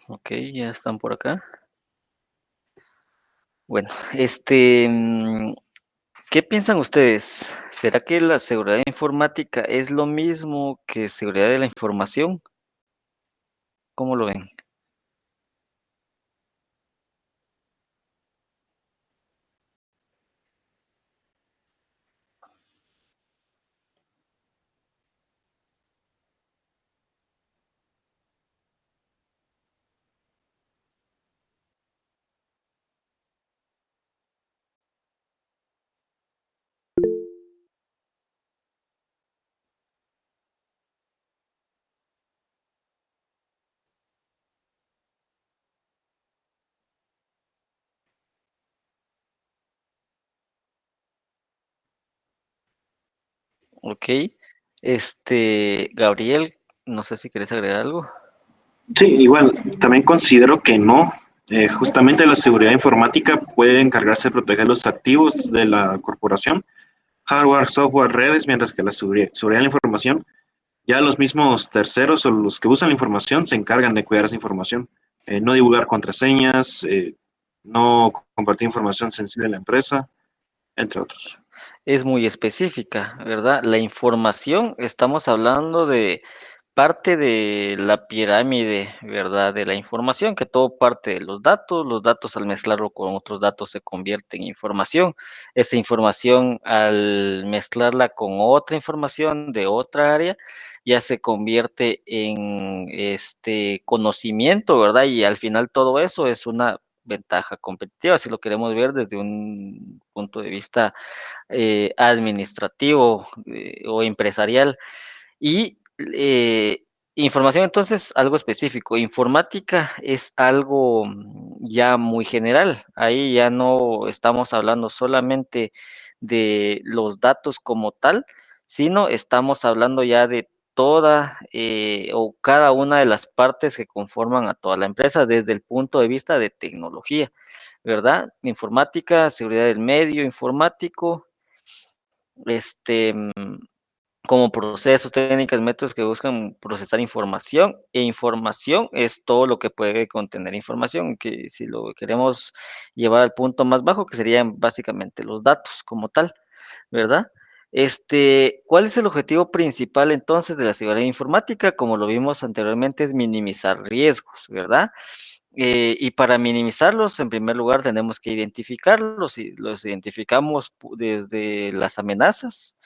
Ok, ya están por acá. Bueno, ¿qué piensan ustedes? ¿Será que la seguridad informática es lo mismo que seguridad de la información? ¿Cómo lo ven? Ok, Gabriel, no sé si quieres agregar algo. Sí, igual, también considero que no. Justamente la seguridad informática puede encargarse de proteger los activos de la corporación, hardware, software, redes, mientras que la seguridad de la información, ya los mismos terceros o los que usan la información se encargan de cuidar esa información. No divulgar contraseñas, no compartir información sensible de la empresa, entre otros. Es muy específica, ¿verdad? La información, estamos hablando de parte de la pirámide, ¿verdad? De la información, que todo parte de los datos al mezclarlo con otros datos se convierte en información. Esa información al mezclarla con otra información de otra área, ya se convierte en este conocimiento, ¿verdad? Y al final todo eso es una ventaja competitiva, si lo queremos ver desde un punto de vista administrativo o empresarial. Y información, entonces, algo específico. Informática es algo ya muy general. Ahí ya no estamos hablando solamente de los datos como tal, sino estamos hablando ya de toda o cada una de las partes que conforman a toda la empresa desde el punto de vista de tecnología, ¿verdad? Informática, seguridad del medio informático, este, como procesos, técnicas, métodos que buscan procesar información, e información es todo lo que puede contener información, que si lo queremos llevar al punto más bajo, que serían básicamente los datos como tal, ¿verdad? ¿Cuál es el objetivo principal entonces de la seguridad informática? Como lo vimos anteriormente, es minimizar riesgos, ¿verdad? Y para minimizarlos, en primer lugar, tenemos que identificarlos y los identificamos desde las amenazas,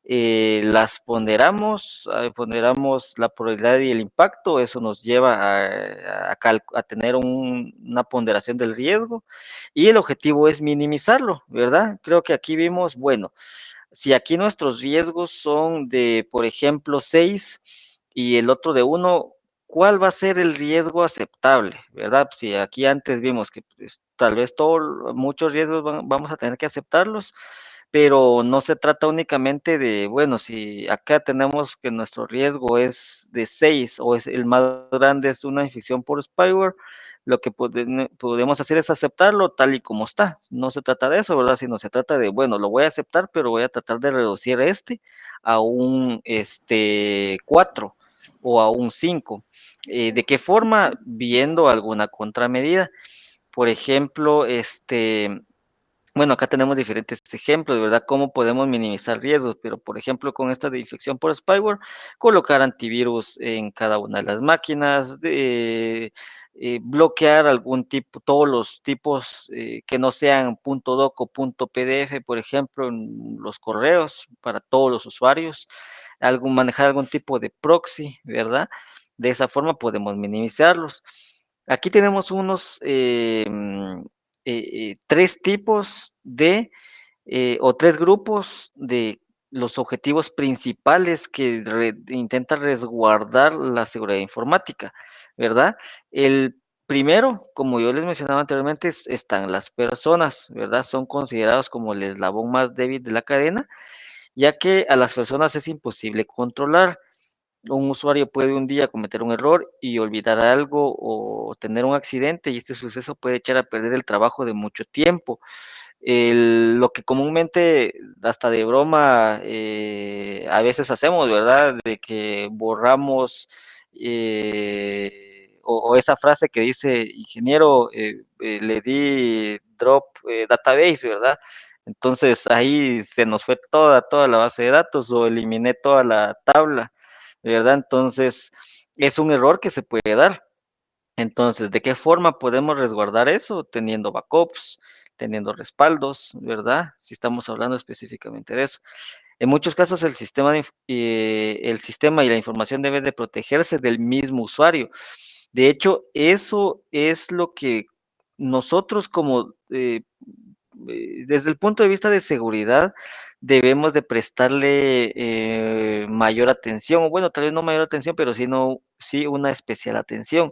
las ponderamos, ponderamos la probabilidad y el impacto, eso nos lleva a tener una ponderación del riesgo y el objetivo es minimizarlo, ¿verdad? Creo que aquí vimos, bueno, si aquí nuestros riesgos son de, por ejemplo, 6 y el otro de uno, ¿cuál va a ser el riesgo aceptable? ¿Verdad? Si aquí antes vimos que pues, tal vez muchos riesgos vamos a tener que aceptarlos, pero no se trata únicamente de, bueno, si acá tenemos que nuestro riesgo es de 6 o es el más grande es una infección por spyware, lo que podemos hacer es aceptarlo tal y como está. No se trata de eso, ¿verdad? Sino se trata de, bueno, lo voy a aceptar, pero voy a tratar de reducir a un 4 o a un 5. ¿De qué forma? Viendo alguna contramedida. Por ejemplo, bueno, acá tenemos diferentes ejemplos, ¿verdad? Cómo podemos minimizar riesgos, pero por ejemplo, con esta de infección por spyware, colocar antivirus en cada una de las máquinas, bloquear algún tipo, todos los tipos que no sean .doc o .pdf, por ejemplo, en los correos para todos los usuarios, manejar algún tipo de proxy, ¿verdad? De esa forma podemos minimizarlos. Aquí tenemos unos tres tipos o tres grupos de los objetivos principales que intenta resguardar la seguridad informática, ¿verdad? El primero, como yo les mencionaba anteriormente, están las personas, ¿verdad? Son considerados como el eslabón más débil de la cadena, ya que a las personas es imposible controlar. Un usuario puede un día cometer un error y olvidar algo o tener un accidente y este suceso puede echar a perder el trabajo de mucho tiempo. Lo que comúnmente, hasta de broma, a veces hacemos, ¿verdad? De que borramos o esa frase que dice, ingeniero, le di drop database, ¿verdad? Entonces ahí se nos fue toda la base de datos o eliminé toda la tabla, ¿verdad? Entonces es un error que se puede dar. Entonces, ¿de qué forma podemos resguardar eso? Teniendo backups, teniendo respaldos, ¿verdad? Si estamos hablando específicamente de eso. En muchos casos el sistema y la información deben de protegerse del mismo usuario. De hecho, eso es lo que nosotros como, desde el punto de vista de seguridad, debemos de prestarle mayor atención, o bueno, tal vez no mayor atención, pero sí una especial atención,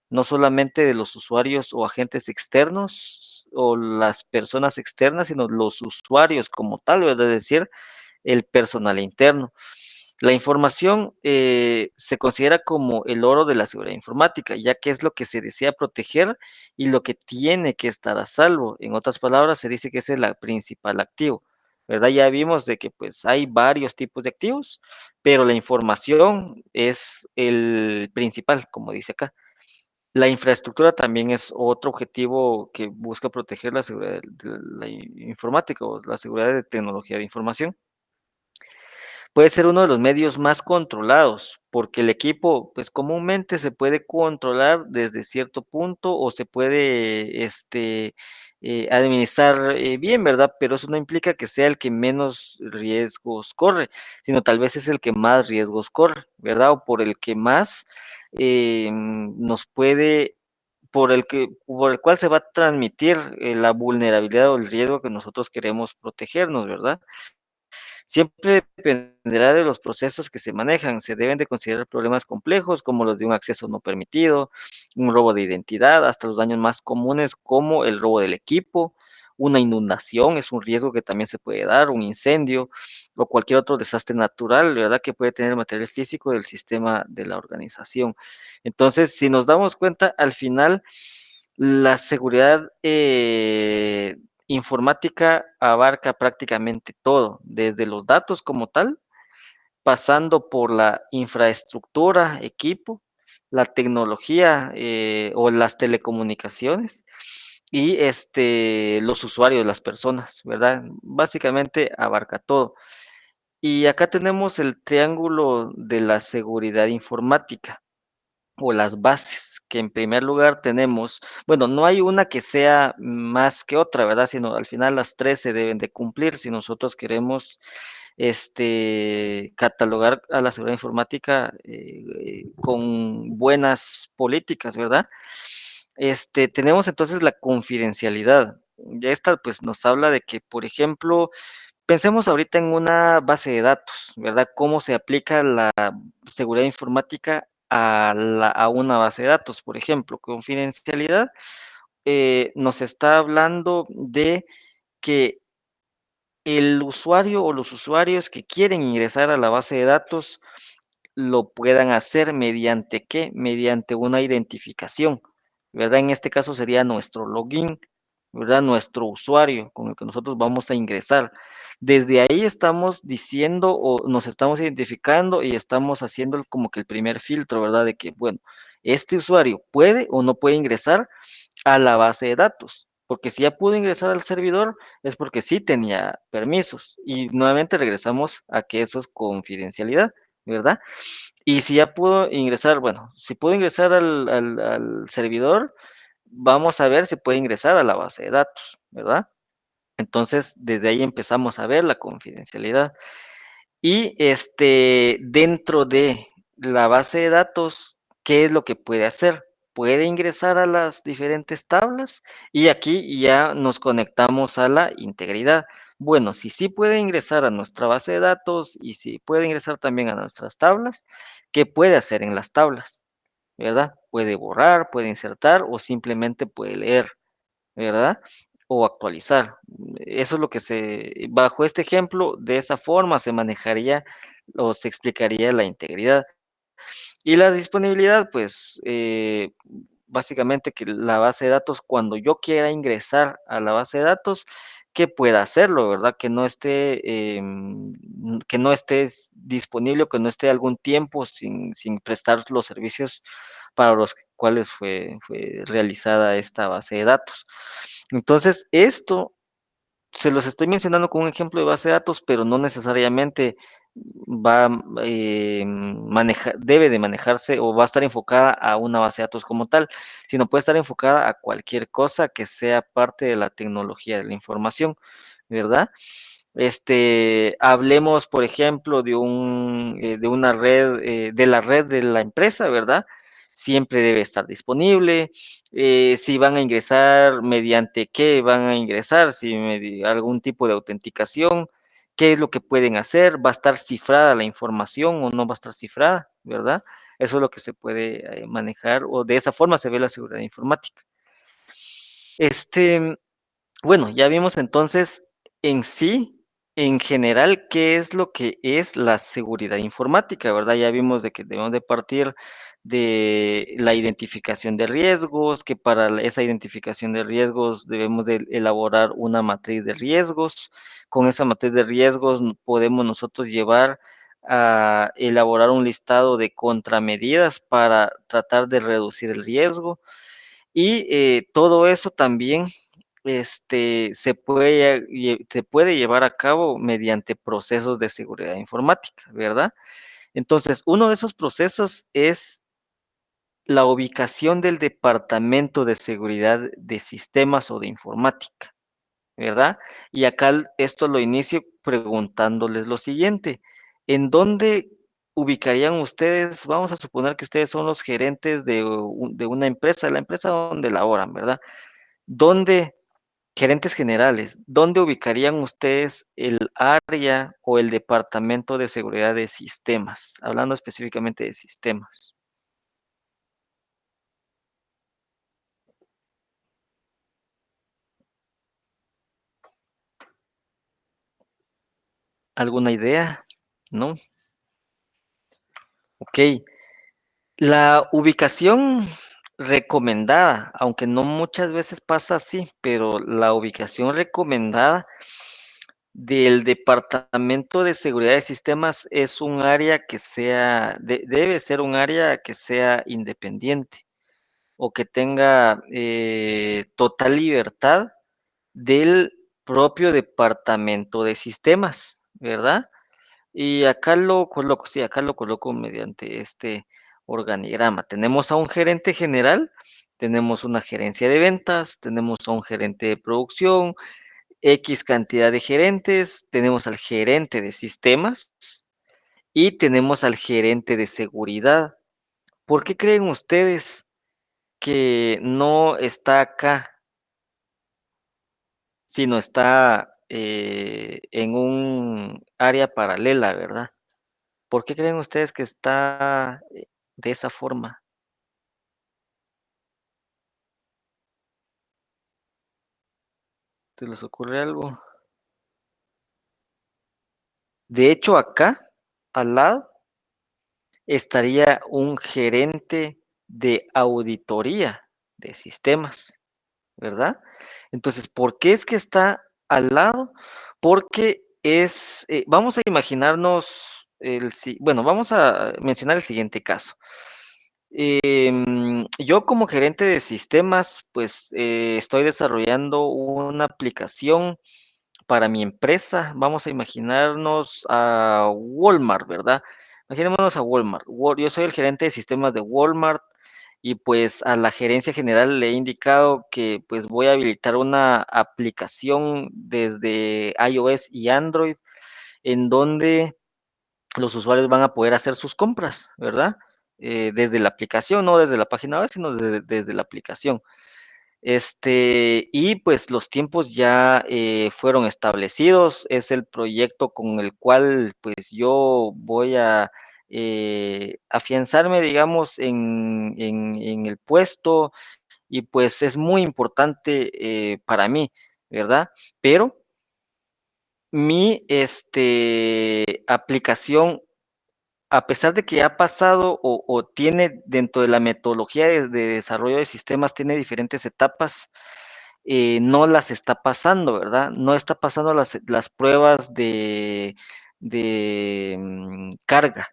no solamente de los usuarios o agentes externos o las personas externas, sino los usuarios como tal, ¿verdad? Es decir, el personal interno. La información se considera como el oro de la seguridad informática, ya que es lo que se desea proteger y lo que tiene que estar a salvo. En otras palabras, se dice que ese es el principal activo, ¿verdad? Ya vimos de que pues hay varios tipos de activos, pero la información es el principal, como dice acá. La infraestructura también es otro objetivo que busca proteger la seguridad de la informática o la seguridad de tecnología de información. Puede ser uno de los medios más controlados, porque el equipo, pues comúnmente se puede controlar desde cierto punto o se puede, administrar bien, ¿verdad? Pero eso no implica que sea el que menos riesgos corre, sino tal vez es el que más riesgos corre, ¿verdad? O por el que más nos puede, por el cual se va a transmitir la vulnerabilidad o el riesgo que nosotros queremos protegernos, ¿verdad? Siempre dependerá de los procesos que se manejan. Se deben de considerar problemas complejos como los de un acceso no permitido, un robo de identidad, hasta los daños más comunes como el robo del equipo, una inundación es un riesgo que también se puede dar, un incendio o cualquier otro desastre natural, ¿verdad? Que puede tener material físico del sistema de la organización. Entonces, si nos damos cuenta, al final la seguridad informática abarca prácticamente todo, desde los datos como tal, pasando por la infraestructura, equipo, la tecnología o las telecomunicaciones y los usuarios, las personas, ¿verdad? Básicamente abarca todo. Y acá tenemos el triángulo de la seguridad informática o las bases, que en primer lugar tenemos, bueno, no hay una que sea más que otra, ¿verdad? Sino al final las tres se deben de cumplir si nosotros queremos catalogar a la seguridad informática con buenas políticas, ¿verdad? Tenemos entonces la confidencialidad. Ya esta pues nos habla de que, por ejemplo, pensemos ahorita en una base de datos, ¿verdad? ¿Cómo se aplica la seguridad informática a una base de datos? Por ejemplo, confidencialidad nos está hablando de que el usuario o los usuarios que quieren ingresar a la base de datos lo puedan hacer mediante ¿qué? Mediante una identificación, ¿verdad? En este caso sería nuestro login, ¿verdad? Nuestro usuario con el que nosotros vamos a ingresar. Desde ahí estamos diciendo o nos estamos identificando y estamos haciendo como que el primer filtro, ¿verdad? De que, bueno, este usuario puede o no puede ingresar a la base de datos. Porque si ya pudo ingresar al servidor es porque sí tenía permisos. Y nuevamente regresamos a que eso es confidencialidad, ¿verdad? Y si ya pudo ingresar, bueno, si pudo ingresar al servidor, vamos a ver si puede ingresar a la base de datos, ¿verdad? Entonces, desde ahí empezamos a ver la confidencialidad. Y dentro de la base de datos, ¿qué es lo que puede hacer? Puede ingresar a las diferentes tablas y aquí ya nos conectamos a la integridad. Bueno, si sí puede ingresar a nuestra base de datos y si puede ingresar también a nuestras tablas, ¿qué puede hacer en las tablas? ¿Verdad? Puede borrar, puede insertar o simplemente puede leer. ¿Verdad? O actualizar. Eso es lo que bajo este ejemplo, de esa forma se manejaría o se explicaría la integridad. Y la disponibilidad, pues, básicamente que la base de datos, cuando yo quiera ingresar a la base de datos, que pueda hacerlo, ¿verdad? Que no esté disponible o que no esté algún tiempo sin prestar los servicios para los cuales fue realizada esta base de datos. Entonces, esto se los estoy mencionando con un ejemplo de base de datos, pero no necesariamente va debe de manejarse o va a estar enfocada a una base de datos como tal, sino puede estar enfocada a cualquier cosa que sea parte de la tecnología de la información, ¿verdad? Hablemos, por ejemplo, de una red, de la red de la empresa, ¿verdad? Siempre debe estar disponible. Si van a ingresar, mediante qué van a ingresar, si algún tipo de autenticación, qué es lo que pueden hacer, va a estar cifrada la información o no va a estar cifrada, ¿verdad? Eso es lo que se puede manejar o de esa forma se ve la seguridad informática. Este, bueno, ya vimos entonces en sí, en general, qué es lo que es la seguridad informática, ¿verdad? Ya vimos de que debemos de partir de la identificación de riesgos, que para esa identificación de riesgos debemos de elaborar una matriz de riesgos. Con esa matriz de riesgos podemos nosotros llevar a elaborar un listado de contramedidas para tratar de reducir el riesgo. Y todo eso también se puede llevar a cabo mediante procesos de seguridad informática, ¿verdad? Entonces, uno de esos procesos es la ubicación del Departamento de Seguridad de Sistemas o de Informática, ¿verdad? Y acá esto lo inicio preguntándoles lo siguiente, ¿en dónde ubicarían ustedes? Vamos a suponer que ustedes son los gerentes de una empresa, la empresa donde laboran, ¿verdad? ¿Dónde Gerentes generales, ¿dónde ubicarían ustedes el área o el departamento de seguridad de sistemas? Hablando específicamente de sistemas. ¿Alguna idea? ¿No? Ok. La ubicación recomendada, aunque no muchas veces pasa así, pero la ubicación recomendada del departamento de seguridad de sistemas es un área que debe ser un área que sea independiente o que tenga total libertad del propio departamento de sistemas, ¿verdad? Y acá lo coloco, sí, acá lo coloco mediante este organigrama. Tenemos a un gerente general, tenemos una gerencia de ventas, tenemos a un gerente de producción, X cantidad de gerentes, tenemos al gerente de sistemas y tenemos al gerente de seguridad. ¿Por qué creen ustedes que no está acá, sino está en un área paralela, ¿verdad? ¿Por qué creen ustedes que está de esa forma? ¿Se les ocurre algo? De hecho, acá, al lado, estaría un gerente de auditoría de sistemas, ¿verdad? Entonces, ¿por qué es que está al lado? Porque vamos a imaginarnos bueno, vamos a mencionar el siguiente caso. Yo como gerente de sistemas, pues estoy desarrollando una aplicación para mi empresa. Vamos a imaginarnos a Walmart, ¿verdad? Imaginémonos a Walmart. Yo soy el gerente de sistemas de Walmart y pues a la gerencia general le he indicado que pues voy a habilitar una aplicación desde iOS y Android en donde los usuarios van a poder hacer sus compras, ¿verdad? Desde la aplicación, no desde la página web, sino desde la aplicación. Y pues los tiempos ya fueron establecidos, es el proyecto con el cual pues yo voy a afianzarme, digamos, en el puesto y pues es muy importante para mí, ¿verdad? Pero mi aplicación a pesar de que ha pasado o tiene dentro de la metodología de desarrollo de sistemas, tiene diferentes etapas, no las está pasando, ¿verdad? No está pasando las pruebas de carga,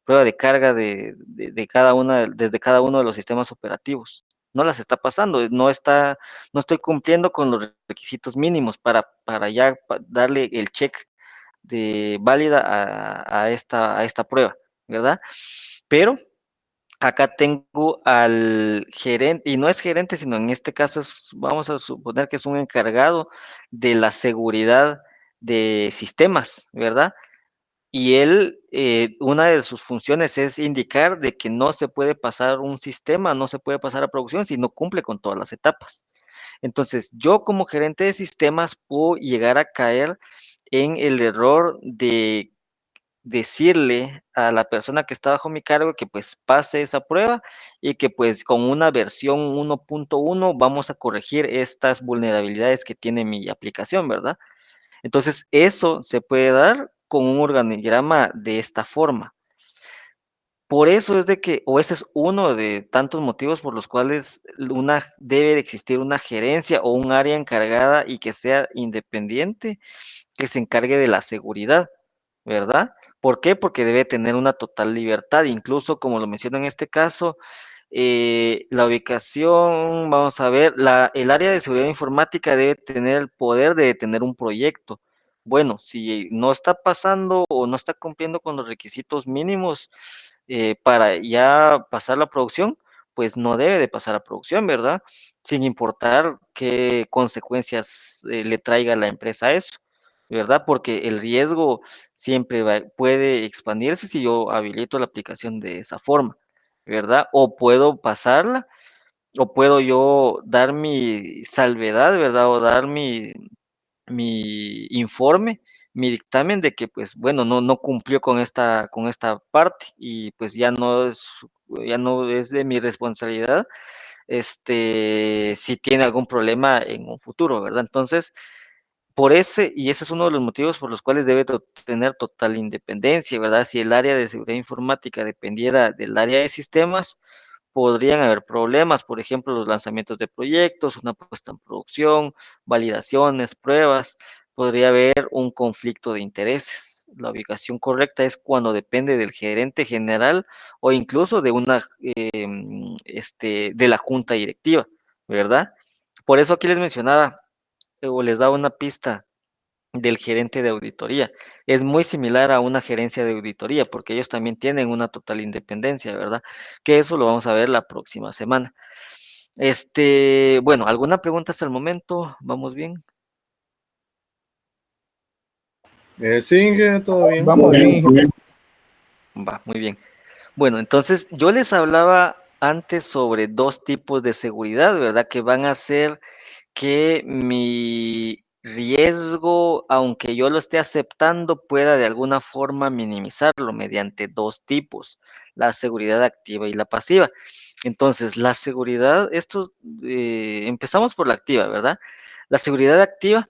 prueba de carga de cada una, desde cada uno de los sistemas operativos. No las está pasando, no estoy cumpliendo con los requisitos mínimos para ya darle el check de válida a esta prueba, ¿verdad? Pero acá tengo al gerente, y no es gerente, sino en este caso vamos a suponer que es un encargado de la seguridad de sistemas, ¿verdad? Y él, una de sus funciones es indicar de que no se puede pasar un sistema, no se puede pasar a producción si no cumple con todas las etapas. Entonces, yo como gerente de sistemas puedo llegar a caer en el error de decirle a la persona que está bajo mi cargo que pues pase esa prueba y que pues con una versión 1.1 vamos a corregir estas vulnerabilidades que tiene mi aplicación, ¿verdad? Entonces, eso se puede dar con un organigrama de esta forma. Por eso es de que, o ese es uno de tantos motivos por los cuales debe de existir una gerencia o un área encargada y que sea independiente, que se encargue de la seguridad, ¿verdad? ¿Por qué? Porque debe tener una total libertad, incluso como lo menciono en este caso, la ubicación, vamos a ver, el área de seguridad informática debe tener el poder de detener un proyecto. Bueno, si no está pasando o no está cumpliendo con los requisitos mínimos para ya pasar la producción, pues no debe de pasar a producción, ¿verdad? Sin importar qué consecuencias le traiga a la empresa eso, ¿verdad? Porque el riesgo siempre puede expandirse si yo habilito la aplicación de esa forma, ¿verdad? O puedo pasarla, o puedo yo dar mi salvedad, ¿verdad? O dar mi informe, mi dictamen de que, pues, bueno, no cumplió con esta parte y pues ya no es de mi responsabilidad, si tiene algún problema en un futuro, ¿verdad? Entonces, y ese es uno de los motivos por los cuales debe tener total independencia, ¿verdad? Si el área de seguridad informática dependiera del área de sistemas, podrían haber problemas, por ejemplo, los lanzamientos de proyectos, una puesta en producción, validaciones, pruebas, podría haber un conflicto de intereses. La ubicación correcta es cuando depende del gerente general o incluso de la junta directiva, ¿verdad? Por eso aquí les mencionaba o les daba una pista del gerente de auditoría. Es muy similar a una gerencia de auditoría porque ellos también tienen una total independencia, ¿verdad? Que eso lo vamos a ver la próxima semana. Bueno, ¿alguna pregunta hasta el momento? ¿Vamos bien? Sí, Inge, todo bien. Vamos bien, ingeniero. Va, muy bien. Bueno, entonces yo les hablaba antes sobre dos tipos de seguridad, ¿verdad? Que van a ser que mi riesgo, aunque yo lo esté aceptando, pueda de alguna forma minimizarlo mediante dos tipos, la seguridad activa y la pasiva. Entonces, la seguridad, empezamos por la activa, ¿verdad? La seguridad activa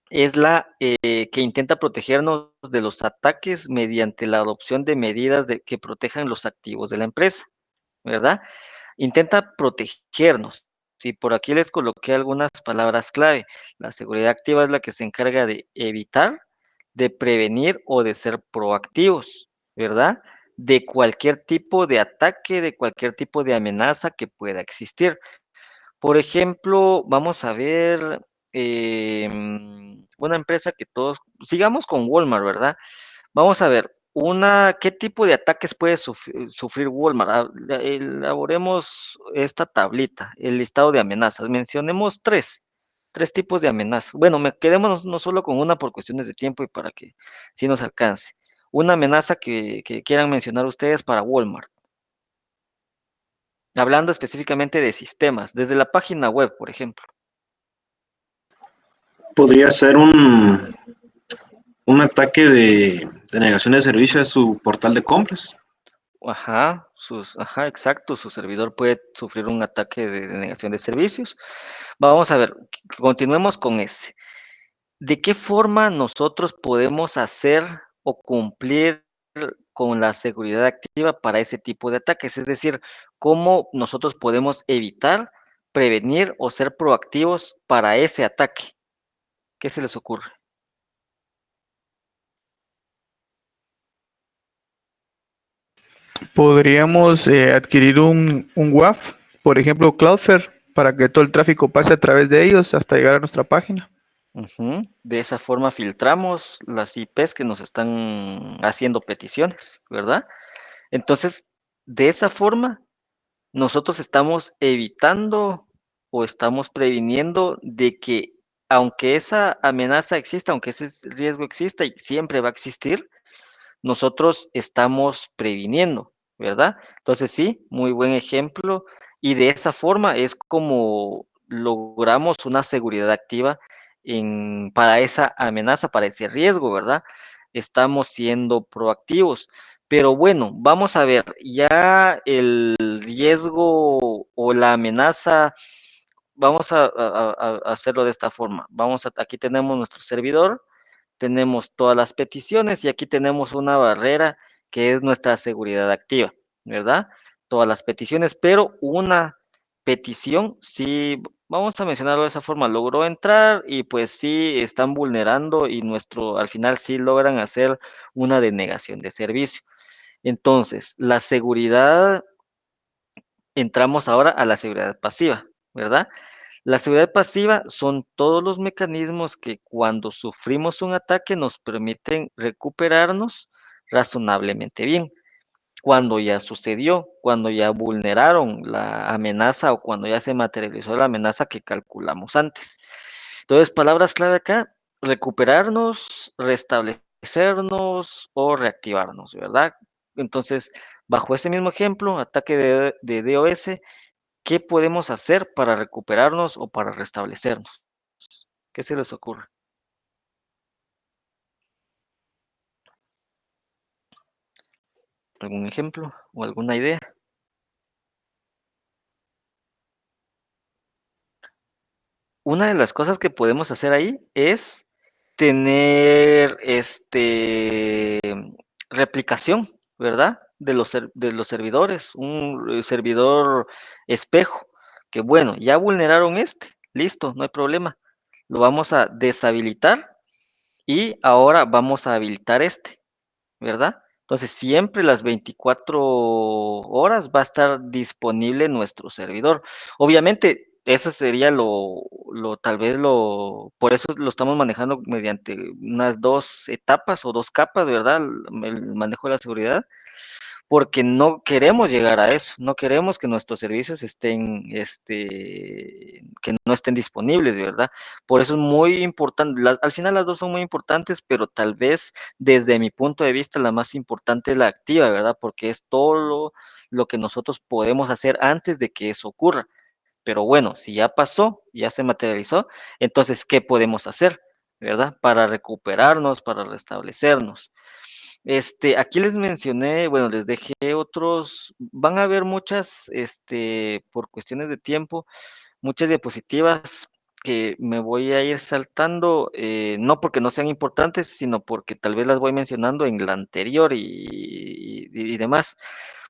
es la que intenta protegernos de los ataques mediante la adopción de medidas que protejan los activos de la empresa, ¿verdad? Intenta protegernos. Sí, por aquí les coloqué algunas palabras clave. La seguridad activa es la que se encarga de evitar, de prevenir o de ser proactivos, ¿verdad? De cualquier tipo de ataque, de cualquier tipo de amenaza que pueda existir. Por ejemplo, vamos a ver una empresa que todos, sigamos con Walmart, ¿verdad? Vamos a ver, ¿qué tipo de ataques puede sufrir Walmart? Elaboremos esta tablita, el listado de amenazas. Mencionemos tres tipos de amenazas. Bueno, quedémonos no solo con una por cuestiones de tiempo y para que sí nos alcance. Una amenaza que quieran mencionar ustedes para Walmart. Hablando específicamente de sistemas, desde la página web, por ejemplo. Podría ser un ataque de negación de servicio a su portal de compras. Ajá, exacto, su servidor puede sufrir un ataque de denegación de servicios. Vamos a ver, continuemos con ese. ¿De qué forma nosotros podemos hacer o cumplir con la seguridad activa para ese tipo de ataques? Es decir, ¿cómo nosotros podemos evitar prevenir o ser proactivos para ese ataque? ¿Qué se les ocurre? Podríamos adquirir un WAF, por ejemplo Cloudflare, para que todo el tráfico pase a través de ellos hasta llegar a nuestra página. De esa forma filtramos las IPs que nos están haciendo peticiones, ¿verdad? Entonces, de esa forma, nosotros estamos evitando o estamos previniendo de que, aunque esa amenaza exista, aunque ese riesgo exista y siempre va a existir, nosotros estamos previniendo, ¿verdad? Entonces sí, muy buen ejemplo. Y de esa forma es como logramos una seguridad activa para esa amenaza, para ese riesgo, ¿verdad? Estamos siendo proactivos. Pero bueno, vamos a ver, ya el riesgo o la amenaza, vamos a hacerlo de esta forma. Aquí tenemos nuestro servidor, tenemos todas las peticiones y aquí tenemos una barrera que es nuestra seguridad activa, ¿verdad? Todas las peticiones, pero una petición, sí, vamos a mencionarlo de esa forma, logró entrar y pues sí están vulnerando y al final sí logran hacer una denegación de servicio. Entonces, la seguridad, entramos ahora a la seguridad pasiva, ¿verdad? La seguridad pasiva son todos los mecanismos que cuando sufrimos un ataque nos permiten recuperarnos razonablemente bien. Cuando ya sucedió, cuando ya vulneraron la amenaza o cuando ya se materializó la amenaza que calculamos antes. Entonces, palabras clave acá, recuperarnos, restablecernos o reactivarnos, ¿verdad? Entonces, bajo ese mismo ejemplo, ataque de DOS, ¿qué podemos hacer para recuperarnos o para restablecernos? ¿Qué se les ocurre? ¿Algún ejemplo o alguna idea? Una de las cosas que podemos hacer ahí es tener replicación, ¿verdad? De los servidores, un servidor espejo, que bueno, ya vulneraron listo, no hay problema. Lo vamos a deshabilitar y ahora vamos a habilitar ¿verdad? Entonces, siempre las 24 horas va a estar disponible nuestro servidor. Obviamente, eso sería tal vez por eso lo estamos manejando mediante unas 2 etapas o 2 capas, ¿verdad? El manejo de la seguridad, porque no queremos llegar a eso, no queremos que nuestros servicios que no estén disponibles, ¿verdad? Por eso es muy importante, al final las dos son muy importantes, pero tal vez desde mi punto de vista la más importante es la activa, ¿verdad? Porque es todo lo que nosotros podemos hacer antes de que eso ocurra. Pero bueno, si ya pasó, ya se materializó, entonces, ¿qué podemos hacer, ¿verdad? Para recuperarnos, para restablecernos. Aquí les mencioné, bueno, les dejé otros, van a haber muchas, por cuestiones de tiempo, muchas diapositivas que me voy a ir saltando, no porque no sean importantes, sino porque tal vez las voy mencionando en la anterior y demás.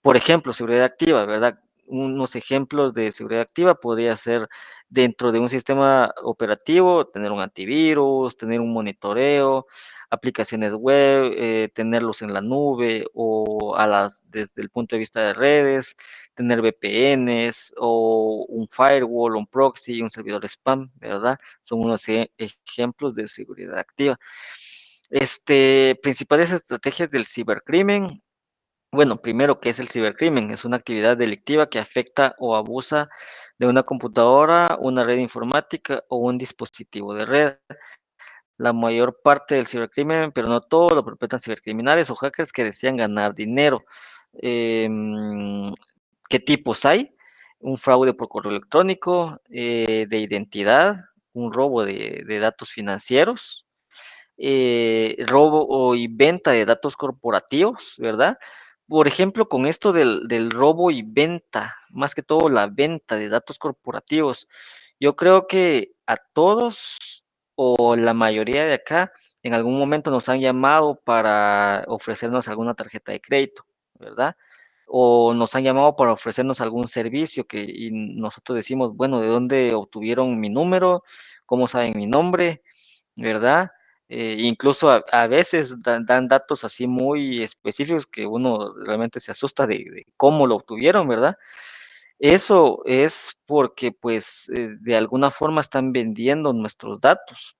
Por ejemplo, seguridad activa, ¿verdad? Unos ejemplos de seguridad activa podría ser dentro de un sistema operativo, tener un antivirus, tener un monitoreo, aplicaciones web, tenerlos en la nube o desde el punto de vista de redes, tener VPNs o un firewall, un proxy, un servidor spam, ¿verdad? Son unos ejemplos de seguridad activa. Principales estrategias del cibercrimen. Bueno, primero, ¿qué es el cibercrimen? Es una actividad delictiva que afecta o abusa de una computadora, una red informática o un dispositivo de red. La mayor parte del cibercrimen, pero no todo, lo perpetran cibercriminales o hackers que desean ganar dinero. ¿Qué tipos hay? Un fraude por correo electrónico, de identidad, un robo de datos financieros, robo y venta de datos corporativos, ¿verdad? Por ejemplo, con esto del robo y venta, más que todo la venta de datos corporativos, yo creo que a todos o la mayoría de acá en algún momento nos han llamado para ofrecernos alguna tarjeta de crédito, ¿verdad? o nos han llamado para ofrecernos algún servicio y nosotros decimos, bueno, ¿de dónde obtuvieron mi número? ¿Cómo saben mi nombre? ¿Verdad? Incluso a veces dan datos así muy específicos que uno realmente se asusta de cómo lo obtuvieron, ¿verdad? Eso es porque pues de alguna forma están vendiendo nuestros datos.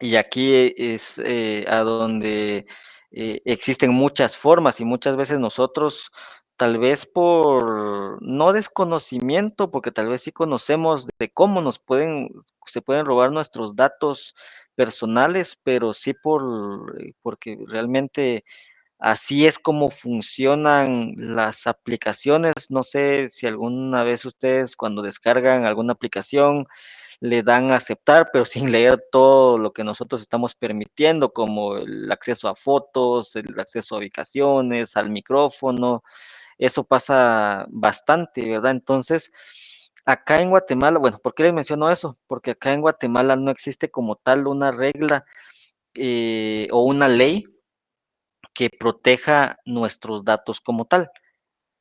Y aquí es a donde existen muchas formas y muchas veces nosotros, tal vez por no desconocimiento, porque tal vez sí conocemos de cómo se pueden robar nuestros datos personales, pero sí porque realmente así es como funcionan las aplicaciones. No sé si alguna vez ustedes cuando descargan alguna aplicación le dan a aceptar, pero sin leer todo lo que nosotros estamos permitiendo, como el acceso a fotos, el acceso a ubicaciones, al micrófono. Eso pasa bastante, ¿verdad? Entonces, acá en Guatemala, bueno, ¿por qué les menciono eso? Porque acá en Guatemala no existe como tal una regla o una ley que proteja nuestros datos como tal,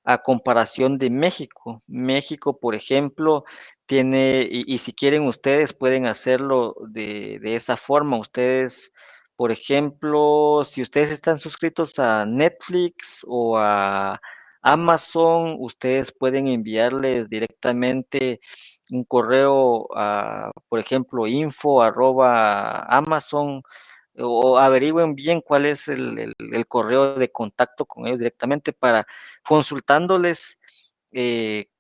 a comparación de México. México, por ejemplo, tiene, y si quieren ustedes pueden hacerlo de esa forma. Ustedes, por ejemplo, si ustedes están suscritos a Netflix o a Amazon, ustedes pueden enviarles directamente un correo a, por ejemplo, info@amazon o averigüen bien cuál es el correo de contacto con ellos directamente para consultándoles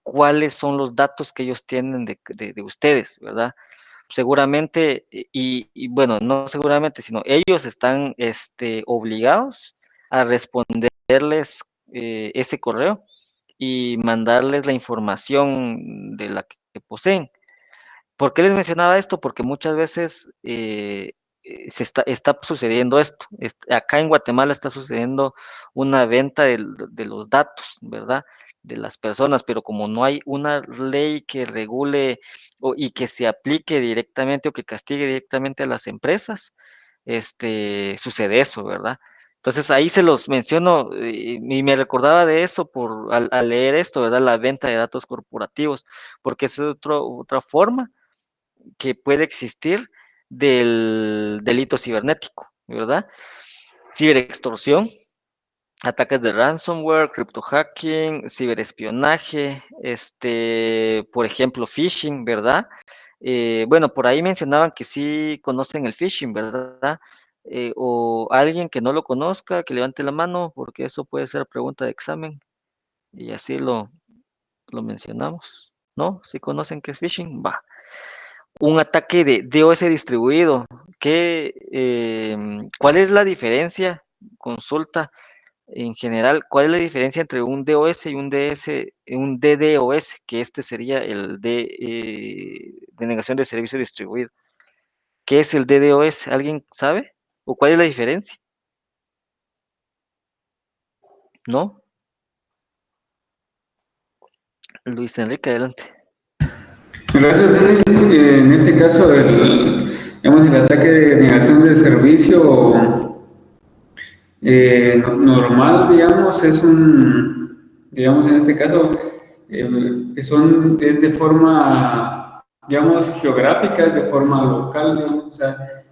cuáles son los datos que ellos tienen de ustedes, ¿verdad? Seguramente, bueno, no seguramente, sino ellos están obligados a responderles ese correo y mandarles la información de la que poseen. ¿Por qué les mencionaba esto? Porque muchas veces está sucediendo esto. Acá en Guatemala está sucediendo una venta de los datos, ¿verdad? De las personas, pero como no hay una ley que regule y que se aplique directamente o que castigue directamente a las empresas, sucede eso, ¿verdad? Entonces ahí se los menciono y me recordaba de eso al leer esto, ¿verdad? La venta de datos corporativos, porque es otra forma que puede existir del delito cibernético, ¿verdad? Ciberextorsión, ataques de ransomware, criptohacking, ciberespionaje, por ejemplo, phishing, ¿verdad? Bueno, por ahí mencionaban que sí conocen el phishing, ¿verdad? O alguien que no lo conozca, que levante la mano, porque eso puede ser pregunta de examen, y así lo mencionamos, ¿no? Si conocen qué es phishing, va. Un ataque de DOS distribuido. ¿Cuál es la diferencia? Consulta en general, ¿cuál es la diferencia entre un DOS y un DDoS, que sería el de negación de servicio distribuido? ¿Qué es el DDoS? ¿Alguien sabe? ¿O cuál es la diferencia? ¿No? Luis Enrique, adelante. Gracias, Denis. En este caso, digamos, el ataque de negación de servicio normal, digamos, digamos, en este caso, es de forma, digamos, geográfica, es de forma local, digamos, o sea,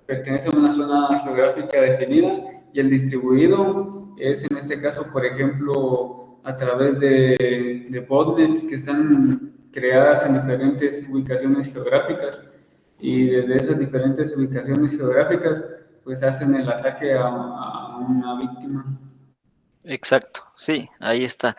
pertenece a una zona geográfica definida y el distribuido es en este caso, por ejemplo, a través de botnets que están creadas en diferentes ubicaciones geográficas y desde esas diferentes ubicaciones geográficas pues hacen el ataque a una víctima. Exacto, sí, ahí está.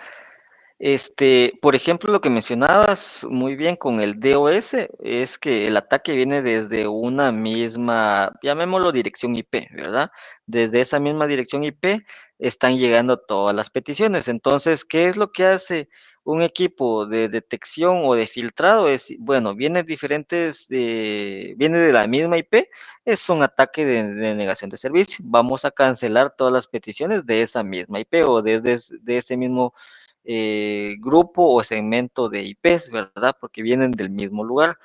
Por ejemplo, lo que mencionabas muy bien con el DOS es que el ataque viene desde una misma, llamémoslo dirección IP, ¿verdad? Desde esa misma dirección IP están llegando todas las peticiones. Entonces, ¿qué es lo que hace un equipo de detección o de filtrado? Bueno, viene de la misma IP, es un ataque de negación de servicio. Vamos a cancelar todas las peticiones de esa misma IP o desde de ese mismo grupo o segmento de IPs, ¿verdad? Porque vienen del mismo lugar.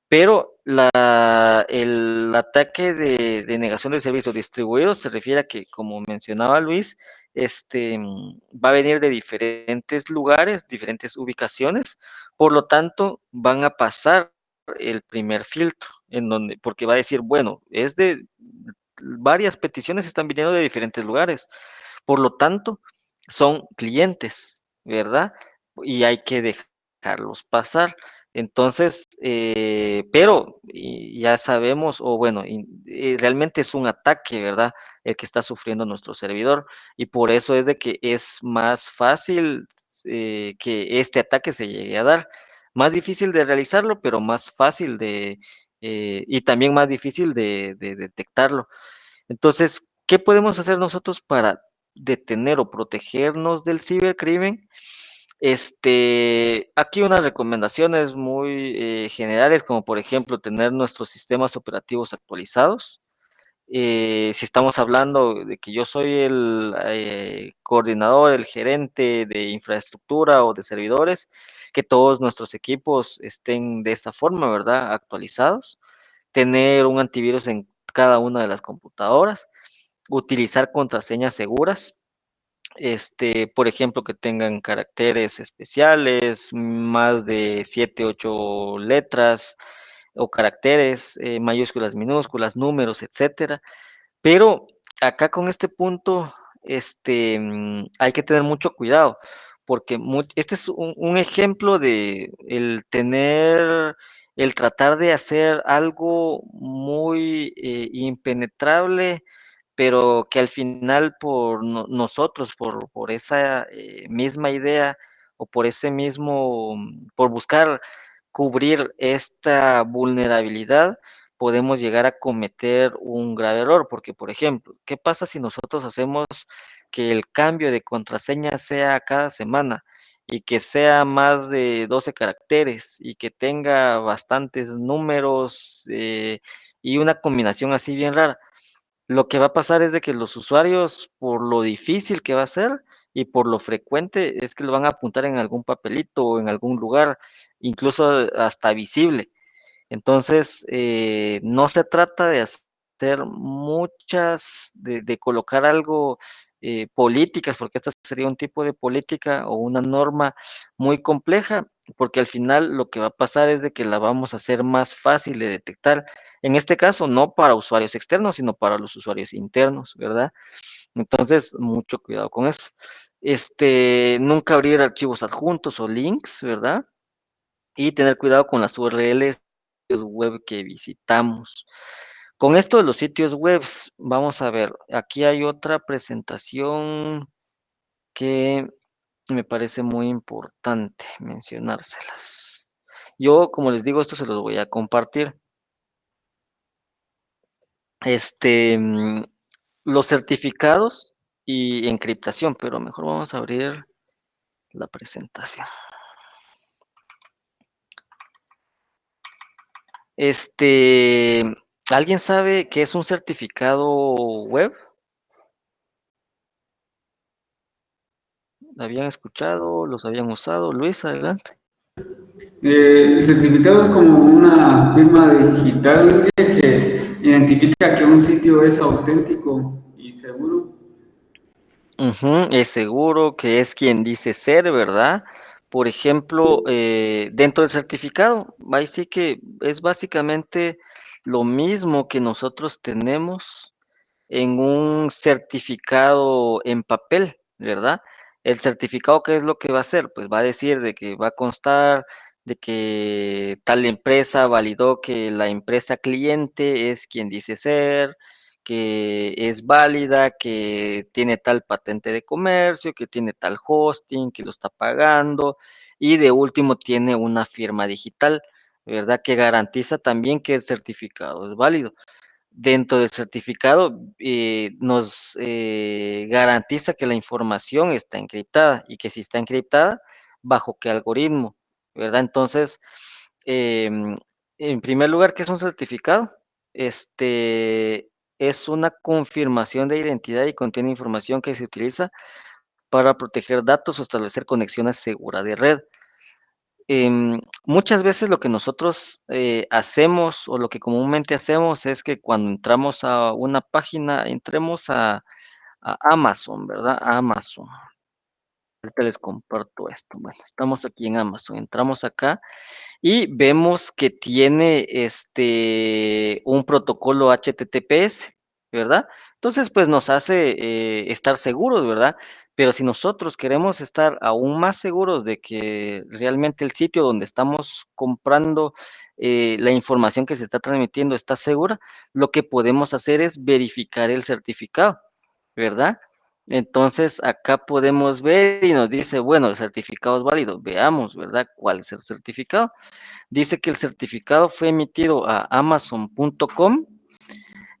Pero el ataque de negación de servicios distribuidos se refiere a que, como mencionaba Luis, va a venir de diferentes lugares, diferentes ubicaciones, por lo tanto, van a pasar el primer filtro, porque va a decir, bueno, varias peticiones están viniendo de diferentes lugares, por lo tanto, son clientes, ¿verdad? Y hay que dejarlos pasar. Entonces, pero ya sabemos, o bueno, realmente es un ataque, ¿verdad? El que está sufriendo nuestro servidor. Y por eso es de que es más fácil que este ataque se llegue a dar. Más difícil de realizarlo, pero más fácil y también más difícil de detectarlo. Entonces, ¿qué podemos hacer nosotros para detener o protegernos del cibercrimen? Aquí unas recomendaciones muy generales, como por ejemplo tener nuestros sistemas operativos actualizados. Si estamos hablando de que yo soy el coordinador, el gerente de infraestructura o de servidores, que todos nuestros equipos estén de esa forma, ¿verdad? Actualizados. Tener un antivirus en cada una de las computadoras, utilizar contraseñas seguras, por ejemplo, que tengan caracteres especiales, más de 7, 8 letras o caracteres, mayúsculas, minúsculas, números, etcétera. Pero acá con este punto, hay que tener mucho cuidado, porque este es un ejemplo de el tratar de hacer algo muy impenetrable, pero que al final por nosotros, por esa misma idea o por ese mismo, por buscar cubrir esta vulnerabilidad, podemos llegar a cometer un grave error, porque por ejemplo, ¿qué pasa si nosotros hacemos que el cambio de contraseña sea cada semana y que sea más de 12 caracteres y que tenga bastantes números y una combinación así bien rara? Lo que va a pasar es de que los usuarios, por lo difícil que va a ser y por lo frecuente, es que lo van a apuntar en algún papelito o en algún lugar, incluso hasta visible. Entonces, no se trata de hacer de colocar algo, políticas, porque esta sería un tipo de política o una norma muy compleja, porque al final lo que va a pasar es de que la vamos a hacer más fácil de detectar. En este caso, no para usuarios externos, sino para los usuarios internos, ¿verdad? Entonces, mucho cuidado con eso. Nunca abrir archivos adjuntos o links, ¿verdad? Y tener cuidado con las URLs web que visitamos. Con esto de los sitios web, vamos a ver, aquí hay otra presentación que me parece muy importante mencionárselas. Yo, como les digo, esto se los voy a compartir. Los certificados y encriptación, pero mejor vamos a abrir la presentación. ¿Alguien sabe qué es un certificado web? ¿Habían escuchado? ¿Los habían usado? Luis, adelante. El certificado es como una firma digital que identifica que un sitio es auténtico y seguro. Es seguro que es quien dice ser, ¿verdad? Por ejemplo, dentro del certificado, ahí sí que es básicamente lo mismo que nosotros tenemos en un certificado en papel, ¿verdad? El certificado, ¿qué es lo que va a hacer? Pues va a decir de que va a constar de que tal empresa validó que la empresa cliente es quien dice ser, que es válida, que tiene tal patente de comercio, que tiene tal hosting, que lo está pagando, y de último tiene una firma digital, ¿verdad? Que garantiza también que el certificado es válido. Dentro del certificado nos garantiza que la información está encriptada y que si está encriptada, bajo qué algoritmo, ¿verdad? Entonces, en primer lugar, ¿qué es un certificado? Es una confirmación de identidad y contiene información que se utiliza para proteger datos o establecer conexiones seguras de red. muchas veces lo que nosotros hacemos o lo que comúnmente hacemos es que cuando entramos a una página, entremos a Amazon, ¿verdad? A Amazon. Ahorita les comparto esto. Bueno, estamos aquí en Amazon, entramos acá y vemos que tiene un protocolo HTTPS, ¿verdad? Entonces, pues nos hace estar seguros, ¿verdad? Pero si nosotros queremos estar aún más seguros de que realmente el sitio donde estamos comprando la información que se está transmitiendo está segura, lo que podemos hacer es verificar el certificado, ¿verdad? Entonces, acá podemos ver y nos dice, bueno, el certificado es válido. Veamos, ¿verdad? ¿Cuál es el certificado? Dice que el certificado fue emitido a Amazon.com,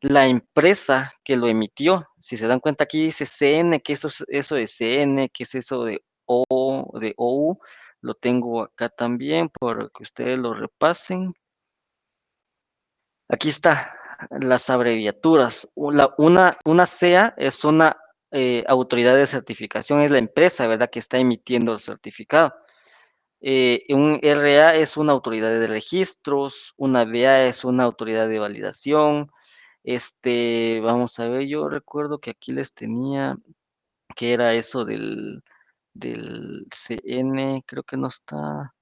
la empresa que lo emitió. Si se dan cuenta, aquí dice CN, que eso de CN, que es eso de OU, lo tengo acá también para que ustedes lo repasen. Aquí está las abreviaturas. Una CEA es una autoridad de certificación, es la empresa, ¿verdad?, que está emitiendo el certificado. Un RA es una autoridad de registros, una BA es una autoridad de validación. Vamos a ver, yo recuerdo que aquí les tenía que era eso del CN, creo que no está.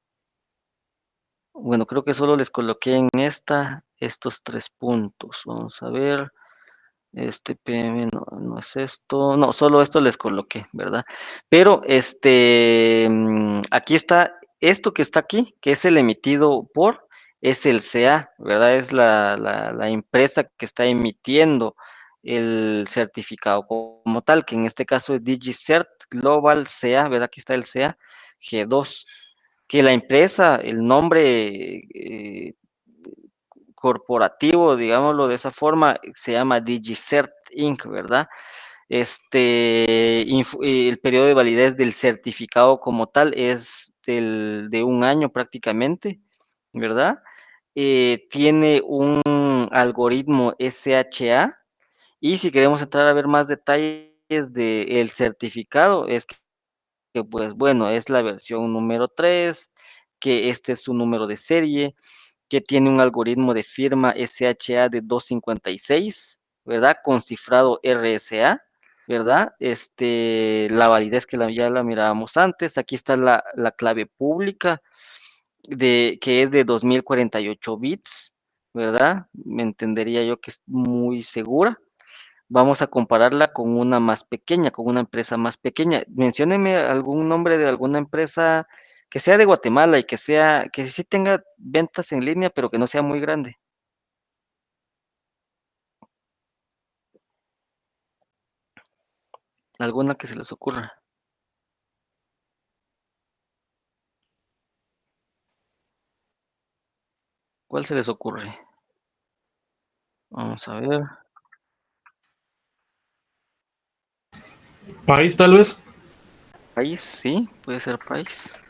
Bueno, creo que solo les coloqué en estos 3 puntos. Vamos a ver. PM no es esto, no, solo esto les coloqué, ¿verdad? Pero aquí está, esto que está aquí, que es el emitido por, es el CA, ¿verdad? Es la empresa que está emitiendo el certificado como tal, que en este caso es DigiCert Global CA, ¿verdad? Aquí está el CA G2, que la empresa, el nombre corporativo, digámoslo de esa forma, se llama DigiCert Inc., ¿verdad? El periodo de validez del certificado como tal es de 1 año prácticamente, ¿verdad? Tiene un algoritmo SHA y si queremos entrar a ver más detalles del certificado, es que, pues bueno, es la versión número 3, que este es su número de serie, que tiene un algoritmo de firma SHA de 256, ¿verdad? Con cifrado RSA, ¿verdad? La validez que ya la mirábamos antes. Aquí está la clave pública que es de 2048 bits, ¿verdad? Me entendería yo que es muy segura. Vamos a compararla con una más pequeña, con una empresa más pequeña. Mencióneme algún nombre de alguna empresa que sea de Guatemala y que sí tenga ventas en línea, pero que no sea muy grande. Alguna que se les ocurra. ¿Cuál se les ocurre? Vamos a ver. País, tal vez. País, sí, puede ser país.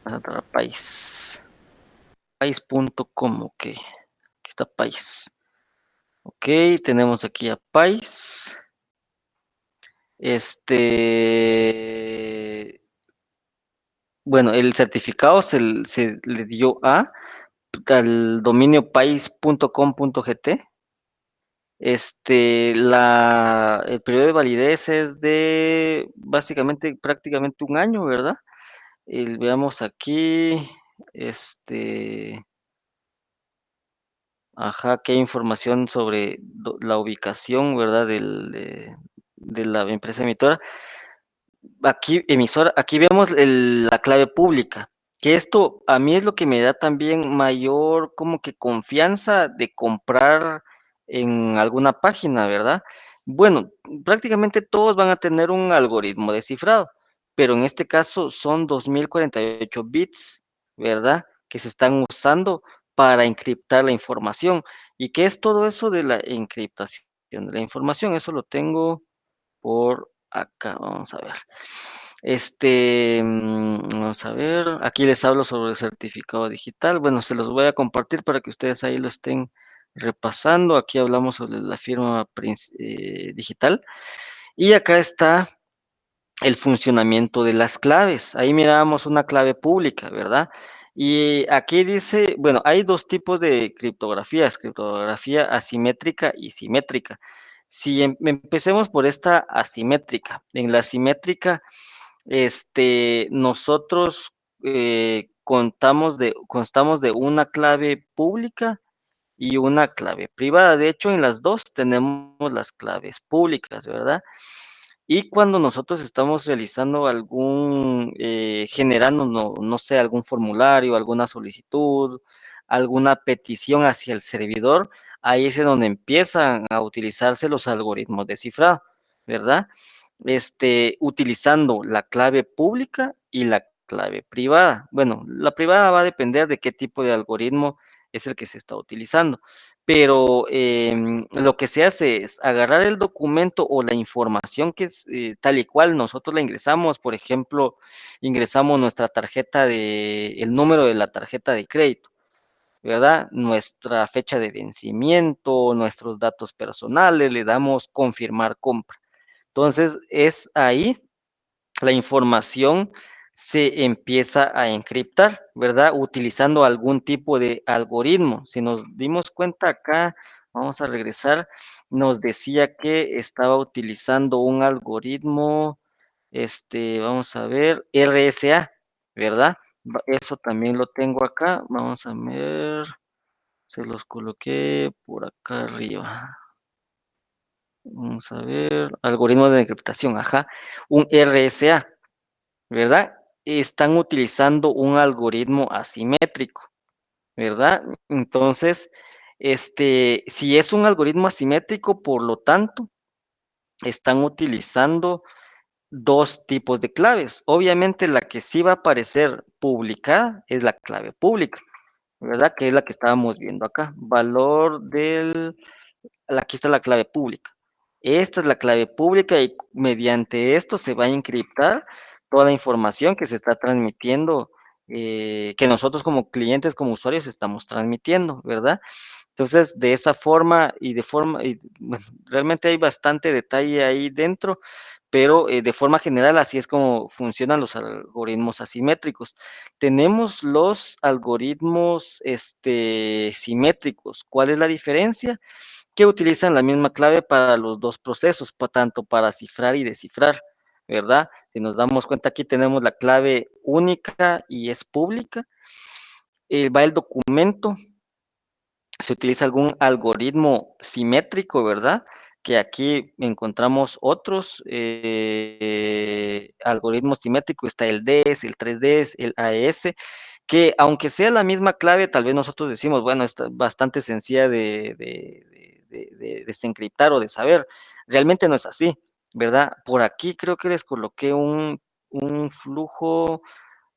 Vamos a entrar a país. País.com, ok. Aquí está país. Ok, tenemos aquí a país. Bueno, el certificado se le dio al dominio país.com.gt. El periodo de validez es de básicamente prácticamente 1 año, ¿verdad? Veamos aquí, ajá, que hay información sobre la ubicación, ¿verdad? De la empresa emisora. Aquí vemos la clave pública, que esto a mí es lo que me da también mayor como que confianza de comprar en alguna página, ¿verdad? Bueno, prácticamente todos van a tener un algoritmo de cifrado, pero en este caso son 2048 bits, ¿verdad? Que se están usando para encriptar la información. ¿Y qué es todo eso de la encriptación de la información? Eso lo tengo por acá, vamos a ver. Vamos a ver, aquí les hablo sobre el certificado digital. Bueno, se los voy a compartir para que ustedes ahí lo estén repasando. Aquí hablamos sobre la firma digital. Y acá está el funcionamiento de las claves. Ahí miramos una clave pública, ¿verdad? Y aquí dice, bueno, hay dos tipos de criptografías, criptografía asimétrica y simétrica. Si empecemos por esta asimétrica, en la asimétrica, nosotros constamos de una clave pública y una clave privada. De hecho, en las dos tenemos las claves públicas, ¿verdad? Y cuando nosotros estamos realizando generando, no sé, algún formulario, alguna solicitud, alguna petición hacia el servidor, ahí es en donde empiezan a utilizarse los algoritmos de cifrado, ¿verdad? Utilizando la clave pública y la clave privada. Bueno, la privada va a depender de qué tipo de algoritmo es el que se está utilizando, pero lo que se hace es agarrar el documento o la información que es tal y cual nosotros la ingresamos. Por ejemplo, ingresamos nuestra el número de la tarjeta de crédito, ¿verdad? Nuestra fecha de vencimiento, nuestros datos personales, le damos confirmar compra. Entonces, es ahí la información se empieza a encriptar, ¿verdad? Utilizando algún tipo de algoritmo. Si nos dimos cuenta acá, vamos a regresar, nos decía que estaba utilizando un algoritmo, vamos a ver, RSA, ¿verdad? Eso también lo tengo acá. Vamos a ver, se los coloqué por acá arriba. Vamos a ver, algoritmo de encriptación, ajá, un RSA, ¿verdad? Están utilizando un algoritmo asimétrico, ¿verdad? Entonces, si es un algoritmo asimétrico, por lo tanto, están utilizando dos tipos de claves. Obviamente, la que sí va a aparecer publicada es la clave pública, ¿verdad? Que es la que estábamos viendo acá. Aquí está la clave pública. Esta es la clave pública y mediante esto se va a encriptar toda la información que se está transmitiendo, que nosotros como clientes, como usuarios, estamos transmitiendo, ¿verdad? Entonces, de esa forma bueno, realmente hay bastante detalle ahí dentro, pero de forma general así es como funcionan los algoritmos asimétricos. Tenemos los algoritmos simétricos. ¿Cuál es la diferencia? Que utilizan la misma clave para los dos procesos, tanto para cifrar y descifrar, ¿verdad? Si nos damos cuenta, aquí tenemos la clave única y es pública. Va el documento, se utiliza algún algoritmo simétrico, ¿verdad? Que aquí encontramos otros algoritmos simétricos, está el DES, el 3DES, el AES, que aunque sea la misma clave, tal vez nosotros decimos, bueno, está bastante sencilla de desencriptar o de saber. Realmente no es así, ¿verdad? Por aquí creo que les coloqué un flujo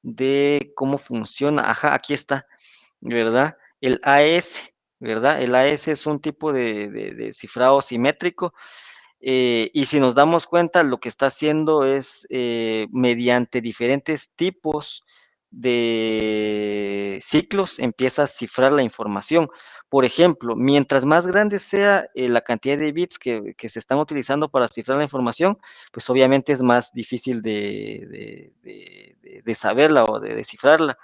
de cómo funciona. Ajá, aquí está, ¿verdad? El AES, ¿verdad? El AES es un tipo de cifrado simétrico. Y si nos damos cuenta, lo que está haciendo es mediante diferentes tipos de ciclos, empieza a cifrar la información. Por ejemplo, mientras más grande sea la cantidad de bits que se están utilizando para cifrar la información, pues obviamente es más difícil de saberla o de descifrarla.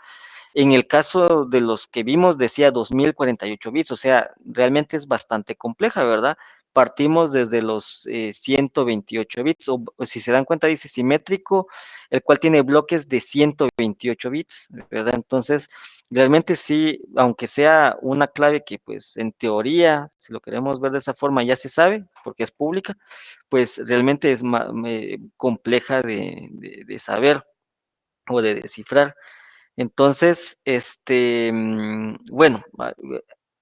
En el caso de los que vimos decía 2048 bits, o sea, realmente es bastante compleja, ¿verdad? Partimos desde los 128 bits, o si se dan cuenta dice simétrico, el cual tiene bloques de 128 bits, ¿verdad? Entonces, realmente sí, aunque sea una clave que pues en teoría, si lo queremos ver de esa forma, ya se sabe, porque es pública, pues realmente es compleja de saber o de descifrar. Entonces, bueno,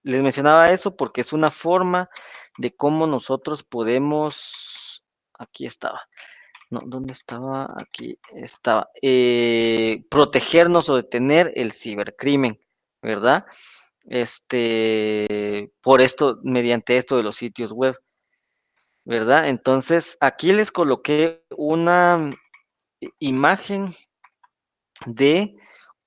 les mencionaba eso porque es una forma de cómo nosotros podemos, aquí estaba, no, ¿dónde estaba? Aquí estaba, protegernos o detener el cibercrimen, ¿verdad? Por esto, mediante esto de los sitios web, ¿verdad? Entonces, aquí les coloqué una imagen de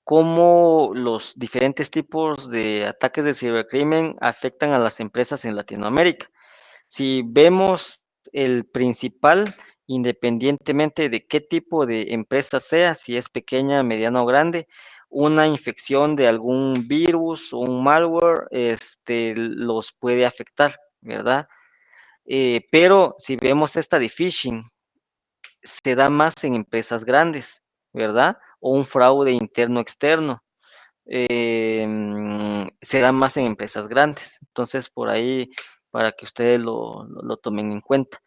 cómo los diferentes tipos de ataques de cibercrimen afectan a las empresas en Latinoamérica. Si vemos el principal, independientemente de qué tipo de empresa sea, si es pequeña, mediana o grande, una infección de algún virus o un malware, los puede afectar, ¿verdad? Pero si vemos esta de phishing, se da más en empresas grandes, ¿verdad? O un fraude interno-externo. Se da más en empresas grandes. Entonces, por ahí, para que ustedes lo tomen en cuenta.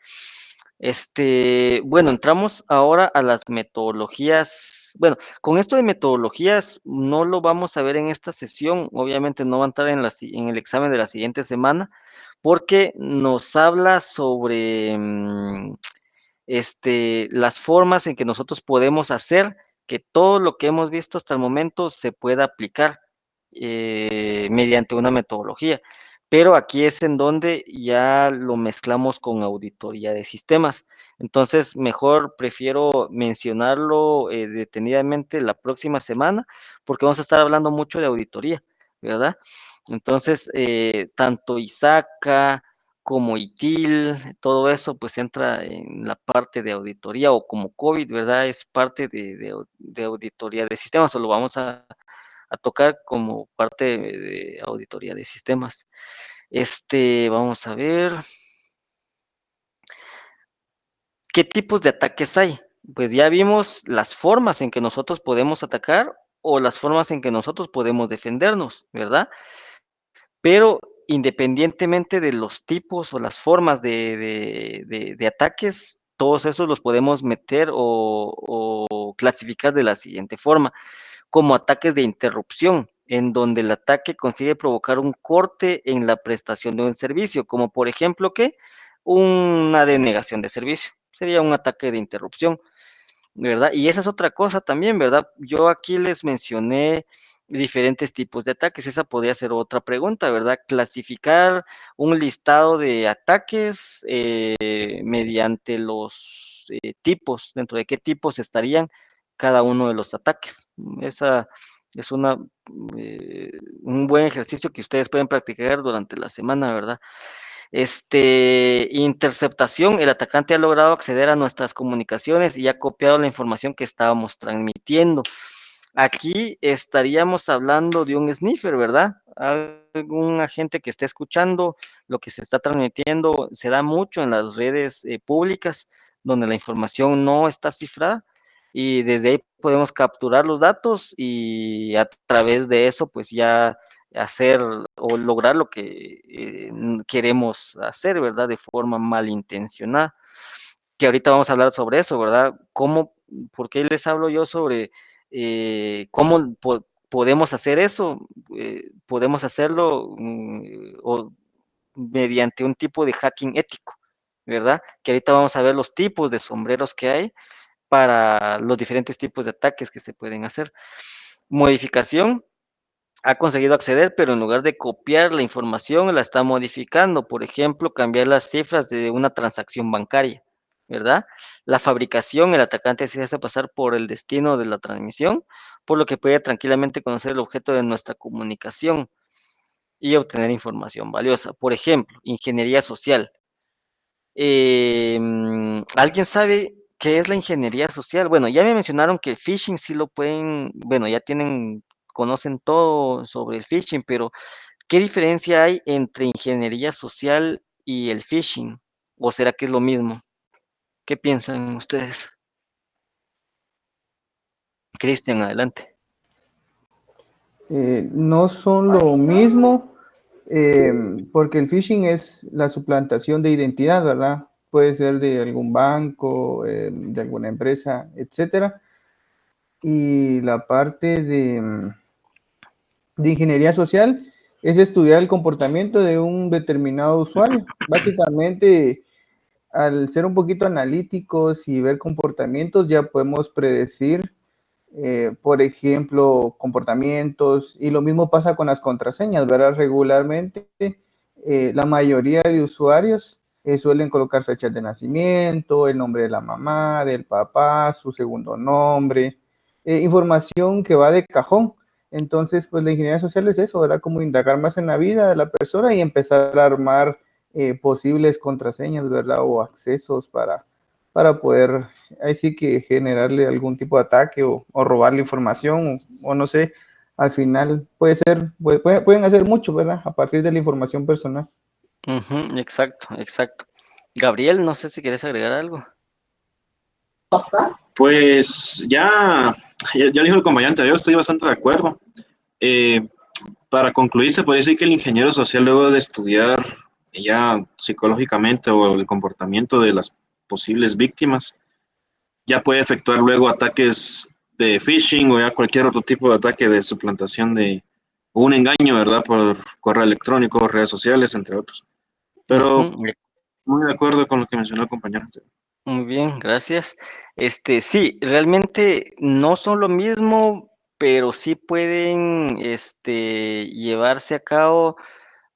Bueno, entramos ahora a las metodologías. Bueno, con esto de metodologías no lo vamos a ver en esta sesión, obviamente no va a entrar en el examen de la siguiente semana, porque nos habla sobre las formas en que nosotros podemos hacer que todo lo que hemos visto hasta el momento se pueda aplicar mediante una metodología. Pero aquí es en donde ya lo mezclamos con auditoría de sistemas. Entonces, mejor prefiero mencionarlo detenidamente la próxima semana, porque vamos a estar hablando mucho de auditoría, ¿verdad? Entonces, tanto ISACA como ITIL, todo eso pues entra en la parte de auditoría, o como COVID, ¿verdad? Es parte de auditoría de sistemas, o lo vamos a tocar como parte de auditoría de sistemas. Vamos a ver, ¿qué tipos de ataques hay? Pues ya vimos las formas en que nosotros podemos atacar o las formas en que nosotros podemos defendernos, ¿verdad? Pero independientemente de los tipos o las formas de ataques, todos esos los podemos meter o clasificar de la siguiente forma, como ataques de interrupción, en donde el ataque consigue provocar un corte en la prestación de un servicio, como por ejemplo, ¿qué? Una denegación de servicio. Sería un ataque de interrupción, ¿verdad? Y esa es otra cosa también, ¿verdad? Yo aquí les mencioné diferentes tipos de ataques. Esa podría ser otra pregunta, ¿verdad? Clasificar un listado de ataques mediante los tipos, dentro de qué tipos estarían cada uno de los ataques. Esa es un buen ejercicio que ustedes pueden practicar durante la semana, ¿verdad? Interceptación, el atacante ha logrado acceder a nuestras comunicaciones y ha copiado la información que estábamos transmitiendo. Aquí estaríamos hablando de un sniffer, ¿verdad? Algún agente que esté escuchando lo que se está transmitiendo. Se da mucho en las redes públicas, donde la información no está cifrada, y desde ahí podemos capturar los datos y a través de eso pues ya hacer o lograr lo que queremos hacer, ¿verdad? De forma malintencionada. Que ahorita vamos a hablar sobre eso, ¿verdad? ¿Por qué les hablo yo sobre cómo podemos hacer eso? Podemos hacerlo o mediante un tipo de hacking ético, ¿verdad? Que ahorita vamos a ver los tipos de sombreros que hay para los diferentes tipos de ataques que se pueden hacer. Modificación, ha conseguido acceder, pero en lugar de copiar la información, la está modificando. Por ejemplo, cambiar las cifras de una transacción bancaria, ¿verdad? La fabricación, el atacante se hace pasar por el destino de la transmisión, por lo que puede tranquilamente conocer el objeto de nuestra comunicación y obtener información valiosa. Por ejemplo, ingeniería social. ¿Alguien sabe qué es la ingeniería social? Bueno, ya me mencionaron que el phishing sí lo pueden, bueno, conocen todo sobre el phishing, pero ¿qué diferencia hay entre ingeniería social y el phishing? ¿O será que es lo mismo? ¿Qué piensan ustedes? Cristian, adelante. No son lo mismo, porque el phishing es la suplantación de identidad, ¿verdad? Puede ser de algún banco, de alguna empresa, etcétera. Y la parte de ingeniería social es estudiar el comportamiento de un determinado usuario. Básicamente, al ser un poquito analíticos y ver comportamientos, ya podemos predecir, por ejemplo, comportamientos, y lo mismo pasa con las contraseñas, ¿verdad? Regularmente, la mayoría de usuarios suelen colocar fechas de nacimiento, el nombre de la mamá, del papá, su segundo nombre, información que va de cajón. Entonces, pues la ingeniería social es eso, ¿verdad? Como indagar más en la vida de la persona y empezar a armar posibles contraseñas, ¿verdad? O accesos para poder, ahí sí que generarle algún tipo de ataque o robarle información o no sé, al final pueden hacer mucho, ¿verdad? A partir de la información personal. Ujú, exacto, exacto. Gabriel, no sé si quieres agregar algo. Pues ya dijo el compañero anterior, estoy bastante de acuerdo. Eh, para concluir, se puede decir que el ingeniero social, luego de estudiar ya psicológicamente o el comportamiento de las posibles víctimas, ya puede efectuar luego ataques de phishing o ya cualquier otro tipo de ataque de suplantación de un engaño, ¿verdad? Por correo electrónico, redes sociales, entre otros. Pero Ujú, muy de acuerdo con lo que mencionó el compañero. muy bien, gracias. Sí, realmente no son lo mismo, pero sí pueden, llevarse a cabo.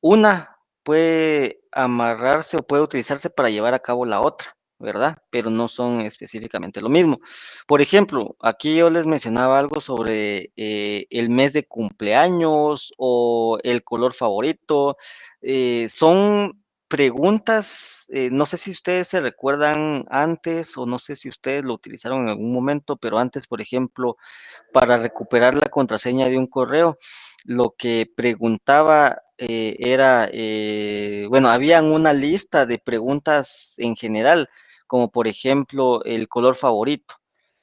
Una puede amarrarse o puede utilizarse para llevar a cabo la otra, ¿verdad? Pero no son específicamente lo mismo. Por ejemplo, aquí yo les mencionaba algo sobre el mes de cumpleaños o el color favorito. Son preguntas, no sé si ustedes se recuerdan antes o no sé si ustedes lo utilizaron en algún momento, pero antes, por ejemplo, para recuperar la contraseña de un correo, lo que preguntaba era, bueno, habían una lista de preguntas en general, como por ejemplo el color favorito,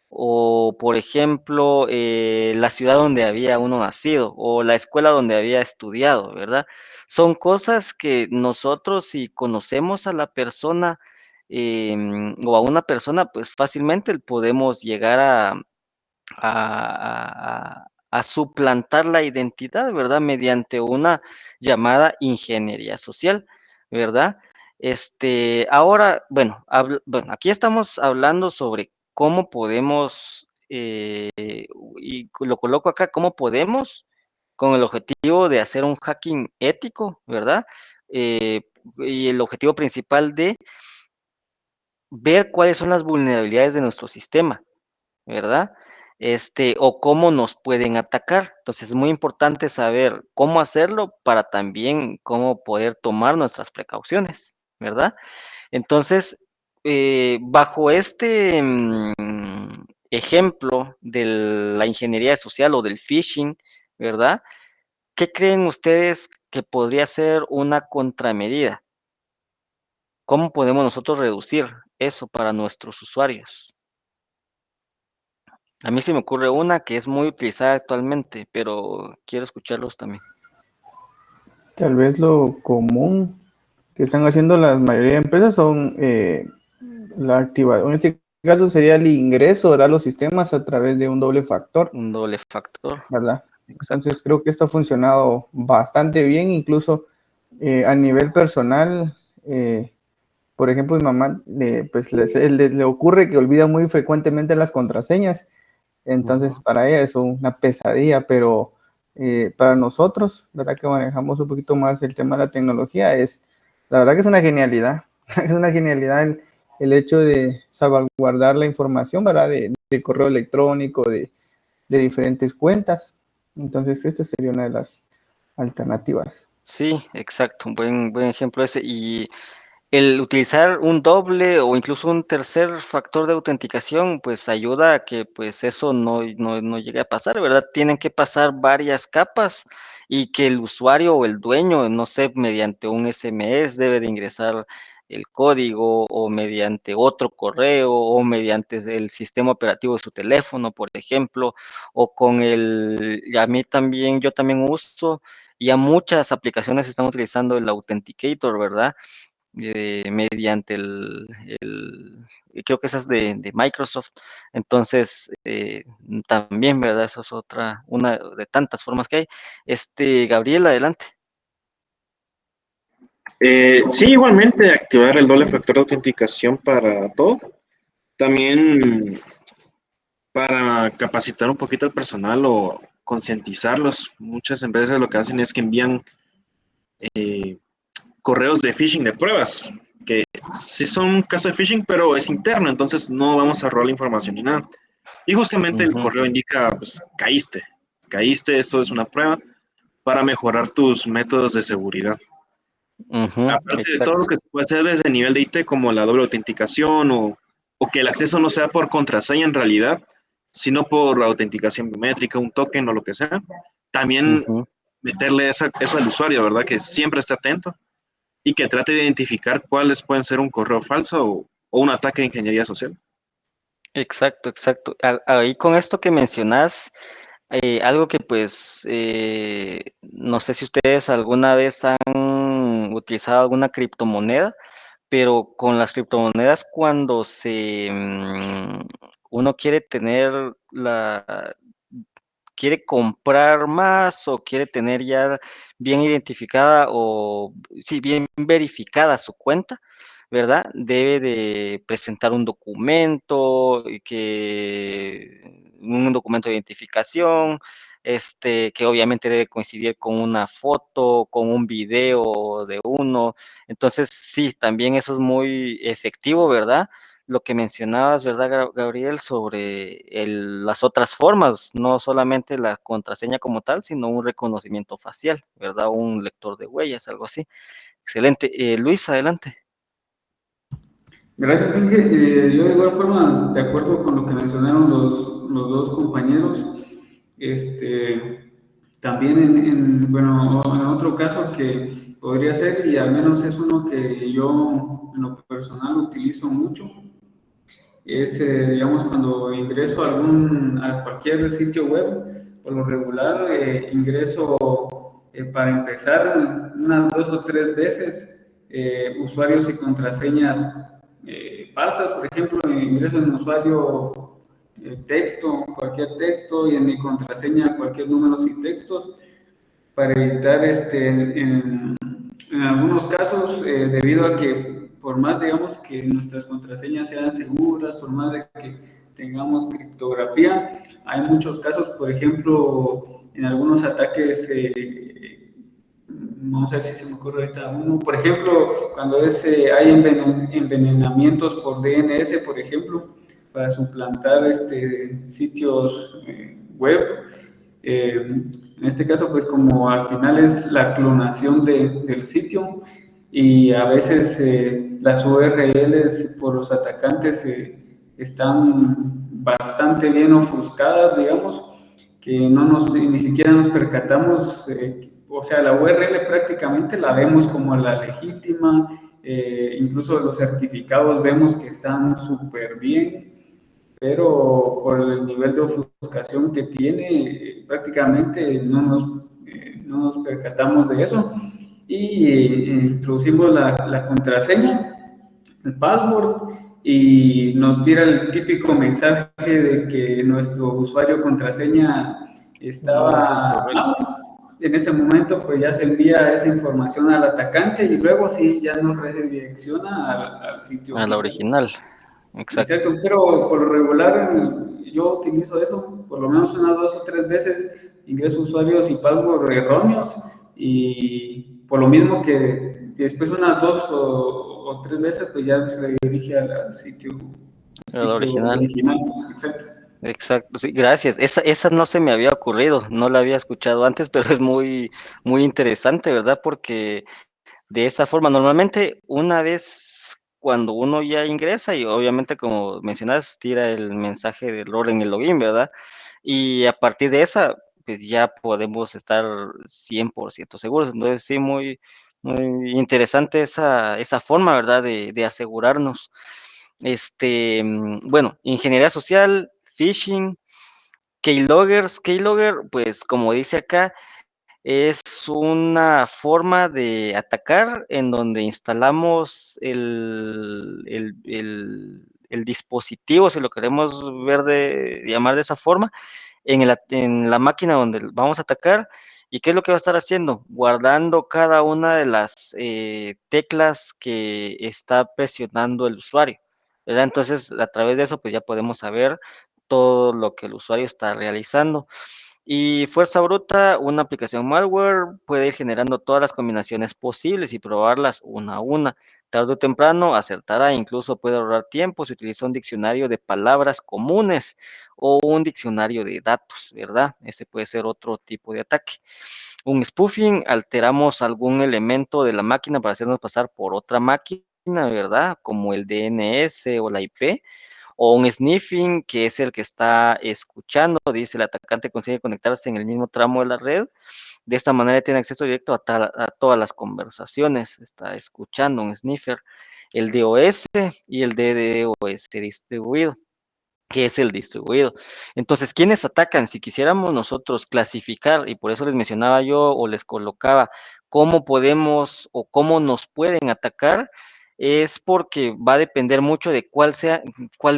o por ejemplo la ciudad donde había uno nacido, o la escuela donde había estudiado, ¿verdad? Son cosas que nosotros, si conocemos a la persona o a una persona, pues fácilmente podemos llegar a suplantar la identidad, ¿verdad? Mediante una llamada ingeniería social, ¿verdad? Ahora, bueno, bueno, aquí estamos hablando sobre cómo podemos, y lo coloco acá, cómo podemos, con el objetivo de hacer un hacking ético, ¿verdad? Eh, y el objetivo principal de ver cuáles son las vulnerabilidades de nuestro sistema, ¿verdad? O cómo nos pueden atacar. Entonces es muy importante saber cómo hacerlo para también cómo poder tomar nuestras precauciones, ¿verdad? Entonces, bajo este ejemplo de la ingeniería social o del phishing, ¿verdad? ¿Qué creen ustedes que podría ser una contramedida? ¿Cómo podemos nosotros reducir eso para nuestros usuarios? A mí se me ocurre una que es muy utilizada actualmente, pero quiero escucharlos también. Tal vez lo común que están haciendo la mayoría de empresas son la activación. En este caso sería el ingreso a los sistemas a través de un doble factor, Un doble factor. ¿verdad? Exacto. Entonces creo que esto ha funcionado bastante bien, incluso a nivel personal. Por ejemplo, mi mamá pues le ocurre que olvida muy frecuentemente las contraseñas. Entonces, para ella es una pesadilla, pero para nosotros, ¿verdad? Que manejamos un poquito más el tema de la tecnología, la verdad que es una genialidad. Es una genialidad el hecho de salvaguardar la información, ¿verdad? De correo electrónico, de diferentes cuentas. Entonces, esta sería una de las alternativas. Sí, exacto. Un buen ejemplo ese. Y el utilizar un doble o incluso un tercer factor de autenticación, pues ayuda a que pues eso no llegue a pasar, ¿verdad? Tienen que pasar varias capas y que el usuario o el dueño, no sé, mediante un SMS debe de ingresar el código o mediante otro correo o mediante el sistema operativo de su teléfono, por ejemplo, o con a mí también, yo también uso, ya muchas aplicaciones están utilizando el Authenticator, ¿verdad? Mediante creo que esa es de Microsoft. Entonces, también, ¿verdad? Eso es una de tantas formas que hay. Gabriel, adelante. Sí, igualmente activar el doble factor de autenticación para todo. También para capacitar un poquito al personal o concientizarlos. Muchas empresas lo que hacen es que envían correos de phishing de pruebas, que sí son un caso de phishing, pero es interno, entonces no vamos a robar la información ni nada. Y justamente el Ujú, correo indica, pues, caíste, esto es una prueba para mejorar tus métodos de seguridad. ujú, Aparte de todo lo exacto. que se puede hacer desde el nivel de IT, como la doble autenticación o o que el acceso no sea por contraseña en realidad, sino por autenticación biométrica, un token o lo que sea. También Ujú. meterle eso al usuario, ¿verdad? Que siempre esté atento y que trate de identificar cuáles pueden ser un correo falso o un ataque de ingeniería social. Exacto, exacto. Ahí con esto que mencionas, algo que pues, no sé si ustedes alguna vez han utilizado alguna criptomoneda, pero con las criptomonedas cuando uno quiere quiere comprar más o quiere tener ya bien identificada o sí, bien verificada su cuenta, ¿verdad? Debe de presentar un documento un documento de identificación, que obviamente debe coincidir con una foto, con un video de uno. Entonces, sí, también eso es muy efectivo, ¿verdad? Lo que mencionabas, ¿verdad, Gabriel? Sobre las otras formas, no solamente la contraseña como tal, sino un reconocimiento facial, ¿verdad? Un lector de huellas, algo así. Excelente. Luis, adelante. Gracias, Inge. Yo de igual forma, de acuerdo con lo que mencionaron los dos compañeros, también bueno, en otro caso que podría ser, y al menos es uno que yo en lo personal utilizo mucho, es, digamos, cuando ingreso a cualquier sitio web, por lo regular ingreso para empezar unas 2 o 3 veces usuarios y contraseñas falsas. Por ejemplo, ingreso en usuario texto, cualquier texto, y en mi contraseña cualquier número y textos, para evitar en algunos casos, debido a que por más, digamos, que nuestras contraseñas sean seguras, por más de que tengamos criptografía, hay muchos casos, por ejemplo, en algunos ataques, vamos a ver si se me ocurre ahorita uno, por ejemplo, cuando hay envenenamientos por DNS, por ejemplo, para suplantar sitios web. En este caso, pues como al final es la clonación del sitio, y a veces las URLs por los atacantes están bastante bien ofuscadas, digamos, que ni siquiera nos percatamos, o sea, la URL prácticamente la vemos como la legítima, incluso los certificados vemos que están súper bien, pero por el nivel de ofuscación que tiene, prácticamente no nos percatamos de eso, y introducimos la contraseña, el password, y nos tira el típico mensaje de que nuestro usuario contraseña No es el estaba correcto. mal. En ese momento pues ya se envía esa información al atacante, y luego sí ya nos redirecciona al sitio A la oficial. original. Exacto. Exacto, pero por lo regular yo utilizo eso, por lo menos unas 2 o 3 veces ingreso usuarios y password erróneos, y por lo mismo que después unas 2 o 3 veces pues ya se redirige al A la sitio original. original. Exacto. Exacto, sí, gracias. Esa no se me había ocurrido, no la había escuchado antes, pero es muy, muy interesante, ¿verdad? Porque de esa forma, normalmente una vez cuando uno ya ingresa y obviamente como mencionas, tira el mensaje de error en el login, ¿verdad? Y a partir de esa, pues ya podemos estar 100% seguros. Entonces sí, muy, muy interesante esa forma, ¿verdad? De asegurarnos. Bueno, ingeniería social, phishing, Keylogger, pues como dice acá, es una forma de atacar en donde instalamos el dispositivo, si lo queremos llamar de esa forma, en la máquina donde vamos a atacar. ¿Y qué es lo que va a estar haciendo? Guardando cada una de las teclas que está presionando el usuario, ¿verdad? Entonces, a través de eso, pues ya podemos saber todo lo que el usuario está realizando. Y Fuerza Bruta, una aplicación malware, puede ir generando todas las combinaciones posibles y probarlas una a una. Tarde o temprano acertará, incluso puede ahorrar tiempo si utiliza un diccionario de palabras comunes o un diccionario de datos, ¿verdad? Ese puede ser otro tipo de ataque. Un spoofing, alteramos algún elemento de la máquina para hacernos pasar por otra máquina ¿verdad? Como el DNS o la IP, o un sniffing, que es el que está escuchando, dice el atacante consigue conectarse en el mismo tramo de la red, de esta manera tiene acceso directo a todas las conversaciones, está escuchando un sniffer, el DOS y el DDoS distribuido, que es el distribuido. Entonces, ¿quiénes atacan? Si quisiéramos nosotros clasificar, y por eso les mencionaba yo o les colocaba cómo podemos o cómo nos pueden atacar, es porque va a depender mucho de cuál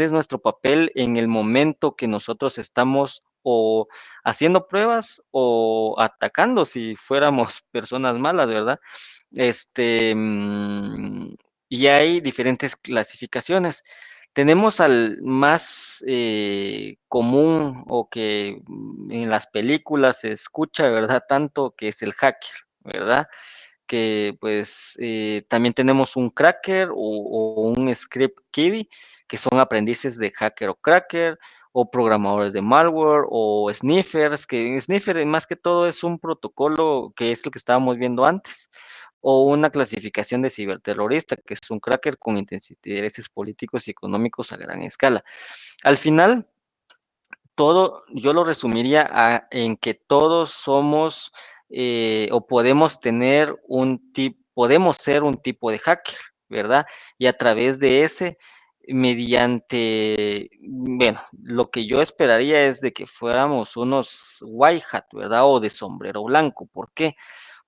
es nuestro papel en el momento que nosotros estamos o haciendo pruebas o atacando si fuéramos personas malas, ¿verdad? Este, y hay diferentes clasificaciones. Tenemos al más común o que en las películas se escucha, ¿verdad? Tanto que es el hacker, ¿verdad? Que pues también tenemos un cracker o un script kiddie, que son aprendices de hacker o cracker, o programadores de malware, o sniffers, que sniffer más que todo es un protocolo que es el que estábamos viendo antes, o una clasificación de ciberterrorista, que es un cracker con intereses políticos y económicos a gran escala. Al final, todo, yo lo resumiría en que todos somos o podemos tener podemos ser un tipo de hacker, ¿verdad? Y a través de ese, mediante, bueno, lo que yo esperaría es de que fuéramos unos white hat, ¿verdad? O de sombrero blanco. ¿Por qué?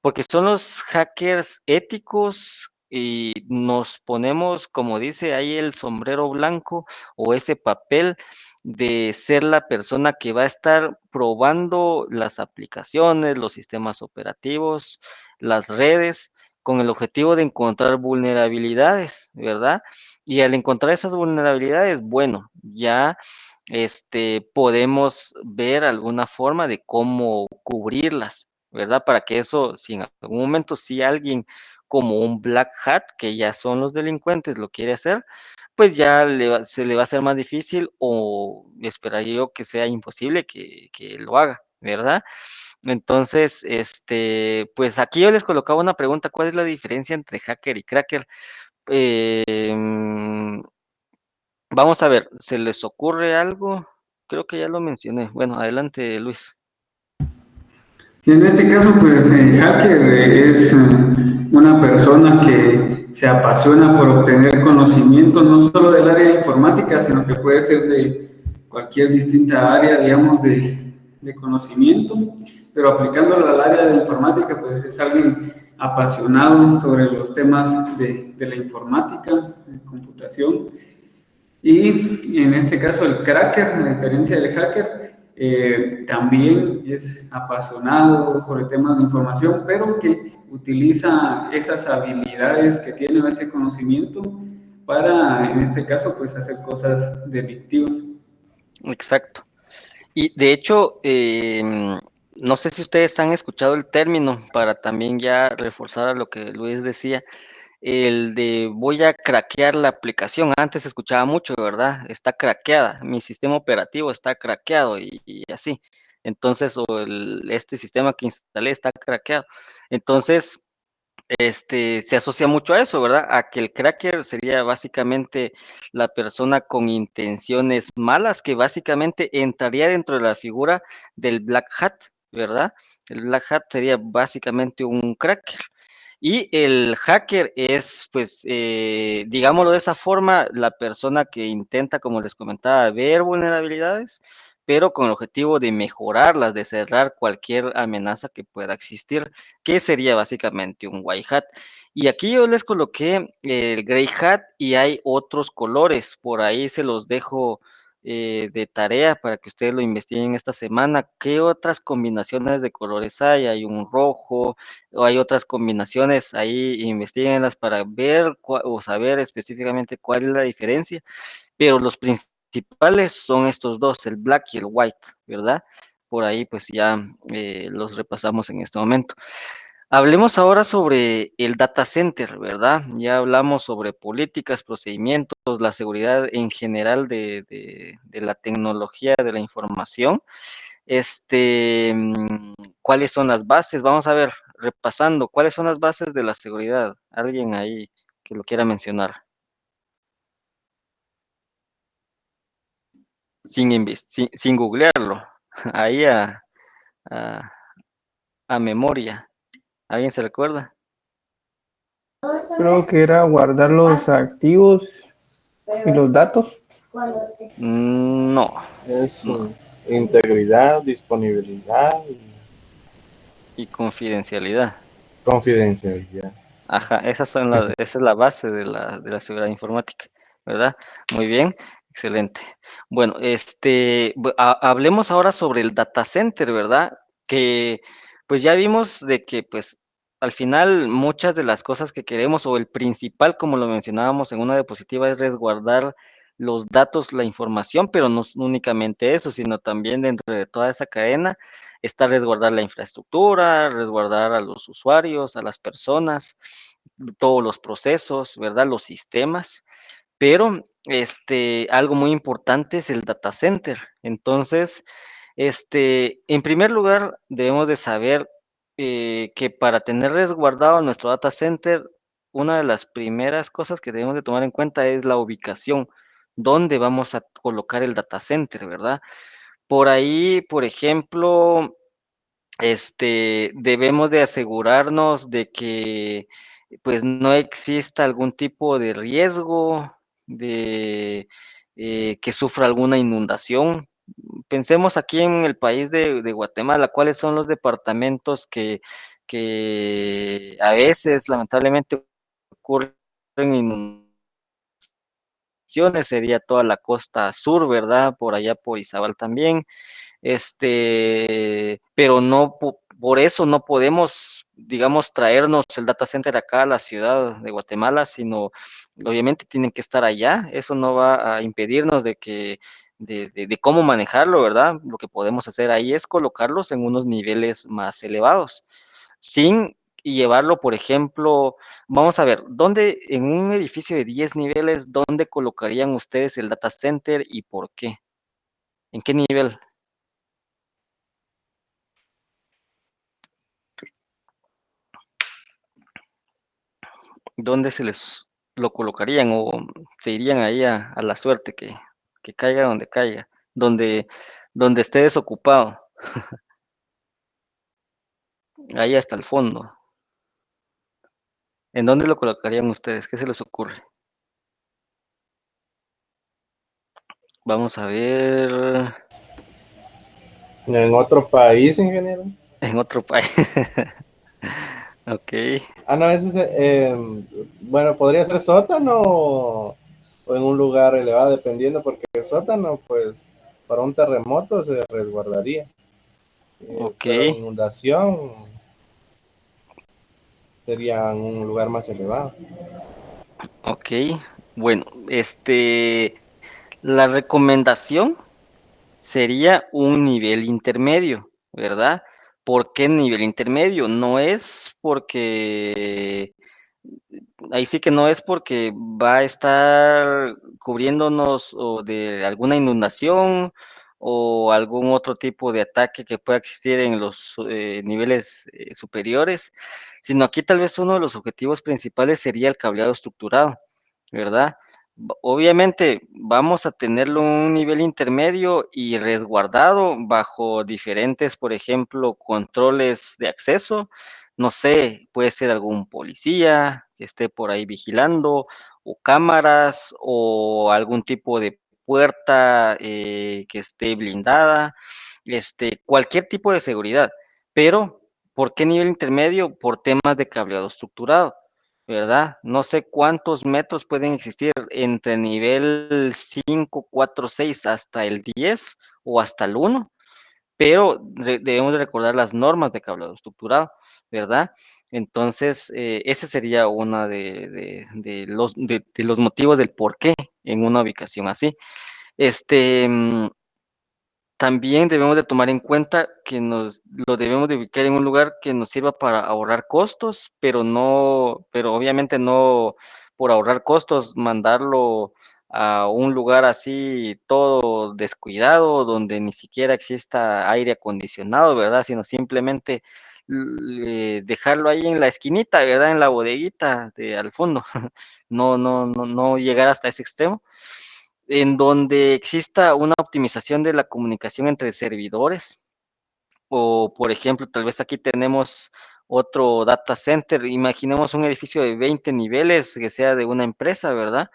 Porque son los hackers éticos y nos ponemos, como dice ahí, el sombrero blanco o ese papel de ser la persona que va a estar probando las aplicaciones, los sistemas operativos, las redes, con el objetivo de encontrar vulnerabilidades, ¿verdad? Y al encontrar esas vulnerabilidades, bueno, ya podemos ver alguna forma de cómo cubrirlas, ¿verdad? Para que eso, si en algún momento si alguien como un black hat, que ya son los delincuentes, lo quiere hacer, pues ya se le va a hacer más difícil o esperaría yo que sea imposible que lo haga, ¿verdad? Entonces, pues aquí yo les colocaba una pregunta, ¿cuál es la diferencia entre hacker y cracker? Vamos a ver, ¿se les ocurre algo? Creo que ya lo mencioné. Bueno, adelante, Luis. Sí, en este caso, pues el hacker es una persona que se apasiona por obtener conocimiento no solo del área de informática, sino que puede ser de cualquier distinta área, digamos, de conocimiento, pero aplicándolo al área de informática, pues es alguien apasionado sobre los temas de la informática, de computación. Y en este caso el cracker, a diferencia del hacker, también es apasionado sobre temas de información, pero que utiliza esas habilidades que tiene, ese conocimiento, para, en este caso, pues hacer cosas delictivas. Exacto. Y de hecho, no sé si ustedes han escuchado el término para también ya reforzar a lo que Luis decía, el de voy a craquear la aplicación. Antes se escuchaba mucho, ¿verdad? Está craqueada, mi sistema operativo está craqueado y así. Entonces, este sistema que instalé está craqueado. Entonces, se asocia mucho a eso, ¿verdad? A que el cracker sería básicamente la persona con intenciones malas, que básicamente entraría dentro de la figura del black hat, ¿verdad? El black hat sería básicamente un cracker. Y el hacker es, pues, digámoslo de esa forma, la persona que intenta, como les comentaba, ver vulnerabilidades, pero con el objetivo de mejorarlas, de cerrar cualquier amenaza que pueda existir, que sería básicamente un white hat. Y aquí yo les coloqué el gray hat y hay otros colores, por ahí se los dejo de tarea para que ustedes lo investiguen esta semana. ¿Qué otras combinaciones de colores hay? Hay un rojo, o hay otras combinaciones, ahí investiguenlas para ver o saber específicamente cuál es la diferencia, pero los principales son estos dos, el black y el white, ¿verdad? Por ahí pues ya los repasamos en este momento. Hablemos ahora sobre el data center, ¿verdad? Ya hablamos sobre políticas, procedimientos, la seguridad en general de la tecnología de la información. ¿Cuáles son las bases? Vamos a ver, repasando, ¿cuáles son las bases de la seguridad? Alguien ahí que lo quiera mencionar. Sin googlearlo, ahí a, a memoria. ¿Alguien se recuerda? Creo que era guardar los activos y los datos. No, Es no. integridad, disponibilidad y Y confidencialidad. confidencialidad. Ajá, esa es la base de la seguridad informática, ¿verdad? Muy bien, excelente. Bueno, hablemos ahora sobre el data center, ¿verdad? Que pues ya vimos de que pues al final muchas de las cosas que queremos o el principal, como lo mencionábamos en una diapositiva, es resguardar los datos, la información, pero no únicamente eso, sino también dentro de toda esa cadena está resguardar la infraestructura, resguardar a los usuarios, a las personas, todos los procesos, ¿verdad? Los sistemas, pero algo muy importante es el data center. Entonces, en primer lugar, debemos de saber que para tener resguardado nuestro data center, una de las primeras cosas que debemos de tomar en cuenta es la ubicación, dónde vamos a colocar el data center, ¿verdad? Por ahí, por ejemplo, debemos de asegurarnos de que pues no exista algún tipo de riesgo de que sufra alguna inundación. Pensemos aquí en el país de Guatemala, cuáles son los departamentos que a veces lamentablemente ocurren inundaciones, sería toda la costa sur, ¿verdad? Por allá por Izabal también, pero no por eso no podemos, digamos, traernos el data center acá a la ciudad de Guatemala, sino obviamente tienen que estar allá. Eso no va a impedirnos de cómo manejarlo, ¿verdad? Lo que podemos hacer ahí es colocarlos en unos niveles más elevados, sin llevarlo, por ejemplo, vamos a ver, ¿dónde en un edificio de 10 niveles, dónde colocarían ustedes el data center y por qué? ¿En qué nivel? ¿Dónde se les lo colocarían o se irían ahí a la suerte que caiga donde caiga, donde, donde esté desocupado, ahí hasta el fondo? ¿En dónde lo colocarían ustedes? ¿Qué se les ocurre? Vamos a ver En otro país, ingeniero. en otro país. Ok, Ah, no, ese es, bueno, podría ser sótano o en un lugar elevado, dependiendo, porque el sótano, pues, para un terremoto se resguardaría. ok, Pero inundación sería en un lugar más elevado. ok. Bueno, la recomendación sería un nivel intermedio, ¿verdad? ¿Por qué nivel intermedio? No es porque, ahí sí que no es porque va a estar cubriéndonos o de alguna inundación o algún otro tipo de ataque que pueda existir en los niveles superiores, sino aquí tal vez uno de los objetivos principales sería el cableado estructurado, ¿verdad? Obviamente vamos a tenerlo en un nivel intermedio y resguardado bajo diferentes, por ejemplo, controles de acceso. No sé, puede ser algún policía que esté por ahí vigilando, o cámaras, o algún tipo de puerta que esté blindada, cualquier tipo de seguridad. Pero, ¿por qué nivel intermedio? Por temas de cableado estructurado, ¿verdad? No sé cuántos metros pueden existir entre nivel 5, 4, 6 hasta el 10 o hasta el 1, pero debemos de recordar las normas de cableado estructurado, ¿verdad? Entonces, ese sería uno de los motivos del por qué en una ubicación así. Este, mm, También debemos de tomar en cuenta que lo debemos de ubicar en un lugar que nos sirva para ahorrar costos, pero obviamente no por ahorrar costos mandarlo a un lugar así todo descuidado, donde ni siquiera exista aire acondicionado, ¿verdad? Sino simplemente dejarlo ahí en la esquinita, ¿verdad? En la bodeguita de al fondo, no llegar hasta ese extremo, en donde exista una optimización de la comunicación entre servidores, o por ejemplo, tal vez aquí tenemos otro data center, imaginemos un edificio de 20 niveles que sea de una empresa, ¿verdad?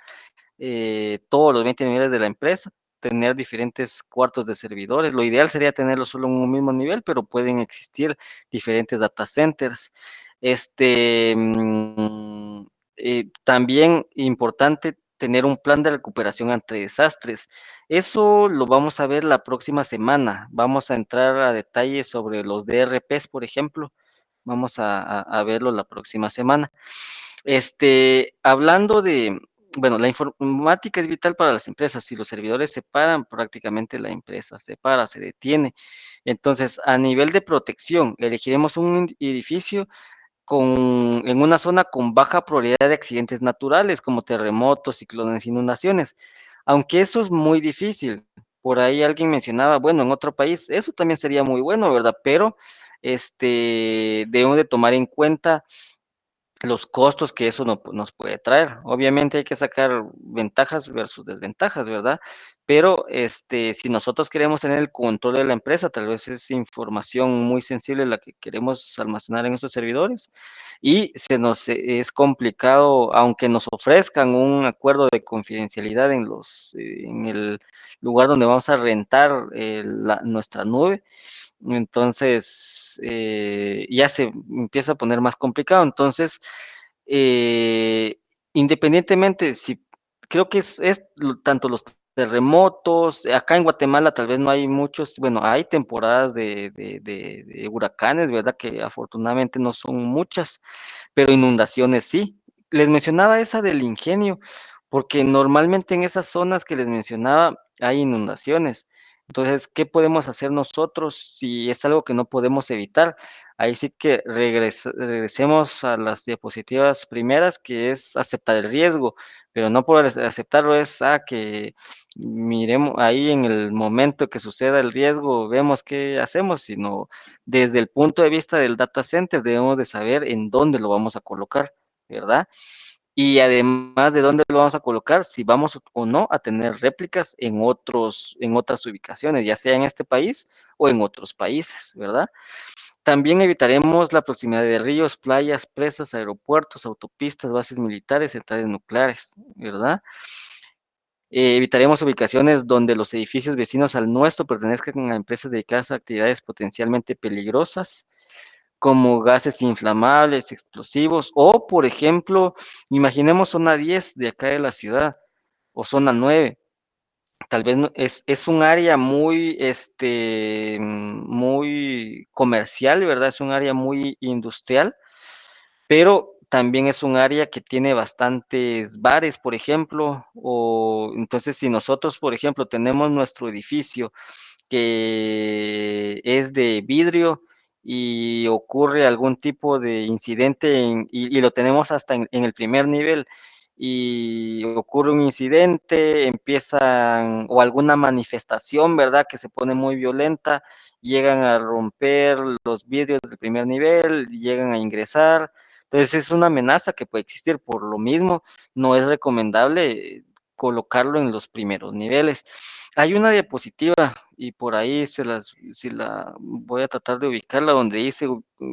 Todos los 20 niveles de la empresa, tener diferentes cuartos de servidores. Lo ideal sería tenerlo solo en un mismo nivel, pero pueden existir diferentes data centers. Este, también importante tener un plan de recuperación ante desastres. Eso lo vamos a ver la próxima semana. Vamos a entrar a detalles sobre los DRPs, por ejemplo. Vamos a verlo la próxima semana. Hablando de, bueno, la informática es vital para las empresas. Si los servidores se paran, prácticamente la empresa se para, se detiene. Entonces, a nivel de protección, elegiremos un edificio en una zona con baja probabilidad de accidentes naturales, como terremotos, ciclones, inundaciones. Aunque eso es muy difícil. Por ahí alguien mencionaba, bueno, en otro país, eso también sería muy bueno, ¿verdad? Pero debemos de tomar en cuenta los costos que eso nos puede traer. Obviamente hay que sacar ventajas versus desventajas, ¿verdad? Pero si nosotros queremos tener el control de la empresa, tal vez es información muy sensible la que queremos almacenar en esos servidores y se nos es complicado, aunque nos ofrezcan un acuerdo de confidencialidad en el lugar donde vamos a rentar nuestra nube. Entonces, ya se empieza a poner más complicado. Entonces, eh, independientemente, si creo que tanto los terremotos, acá en Guatemala tal vez no hay muchos, bueno, hay temporadas de huracanes, ¿verdad? Que afortunadamente no son muchas, pero inundaciones sí. Les mencionaba esa del ingenio, porque normalmente en esas zonas que les mencionaba hay inundaciones. Entonces, ¿qué podemos hacer nosotros si es algo que no podemos evitar? Ahí sí que regresemos a las diapositivas primeras, que es aceptar el riesgo, pero no por aceptarlo es que miremos ahí en el momento que suceda el riesgo, vemos qué hacemos, sino desde el punto de vista del data center debemos de saber en dónde lo vamos a colocar, ¿verdad? Y además de dónde lo vamos a colocar, si vamos o no a tener réplicas en otras ubicaciones, ya sea en este país o en otros países, ¿verdad? También evitaremos la proximidad de ríos, playas, presas, aeropuertos, autopistas, bases militares, centrales nucleares, ¿verdad? Evitaremos ubicaciones donde los edificios vecinos al nuestro pertenezcan a empresas dedicadas a actividades potencialmente peligrosas, como gases inflamables, explosivos, o por ejemplo, imaginemos zona 10 de acá de la ciudad, o zona 9. Tal vez es un área muy comercial, ¿verdad? Es un área muy industrial, pero también es un área que tiene bastantes bares, por ejemplo, o entonces si nosotros, por ejemplo, tenemos nuestro edificio que es de vidrio y ocurre algún tipo de incidente y lo tenemos hasta en el primer nivel y ocurre un incidente, empiezan o alguna manifestación, ¿verdad? Que se pone muy violenta, llegan a romper los vidrios del primer nivel, llegan a ingresar. Entonces es una amenaza que puede existir. Por lo mismo, no es recomendable colocarlo en los primeros niveles. Hay una diapositiva y por ahí si la voy a tratar de ubicarla donde dice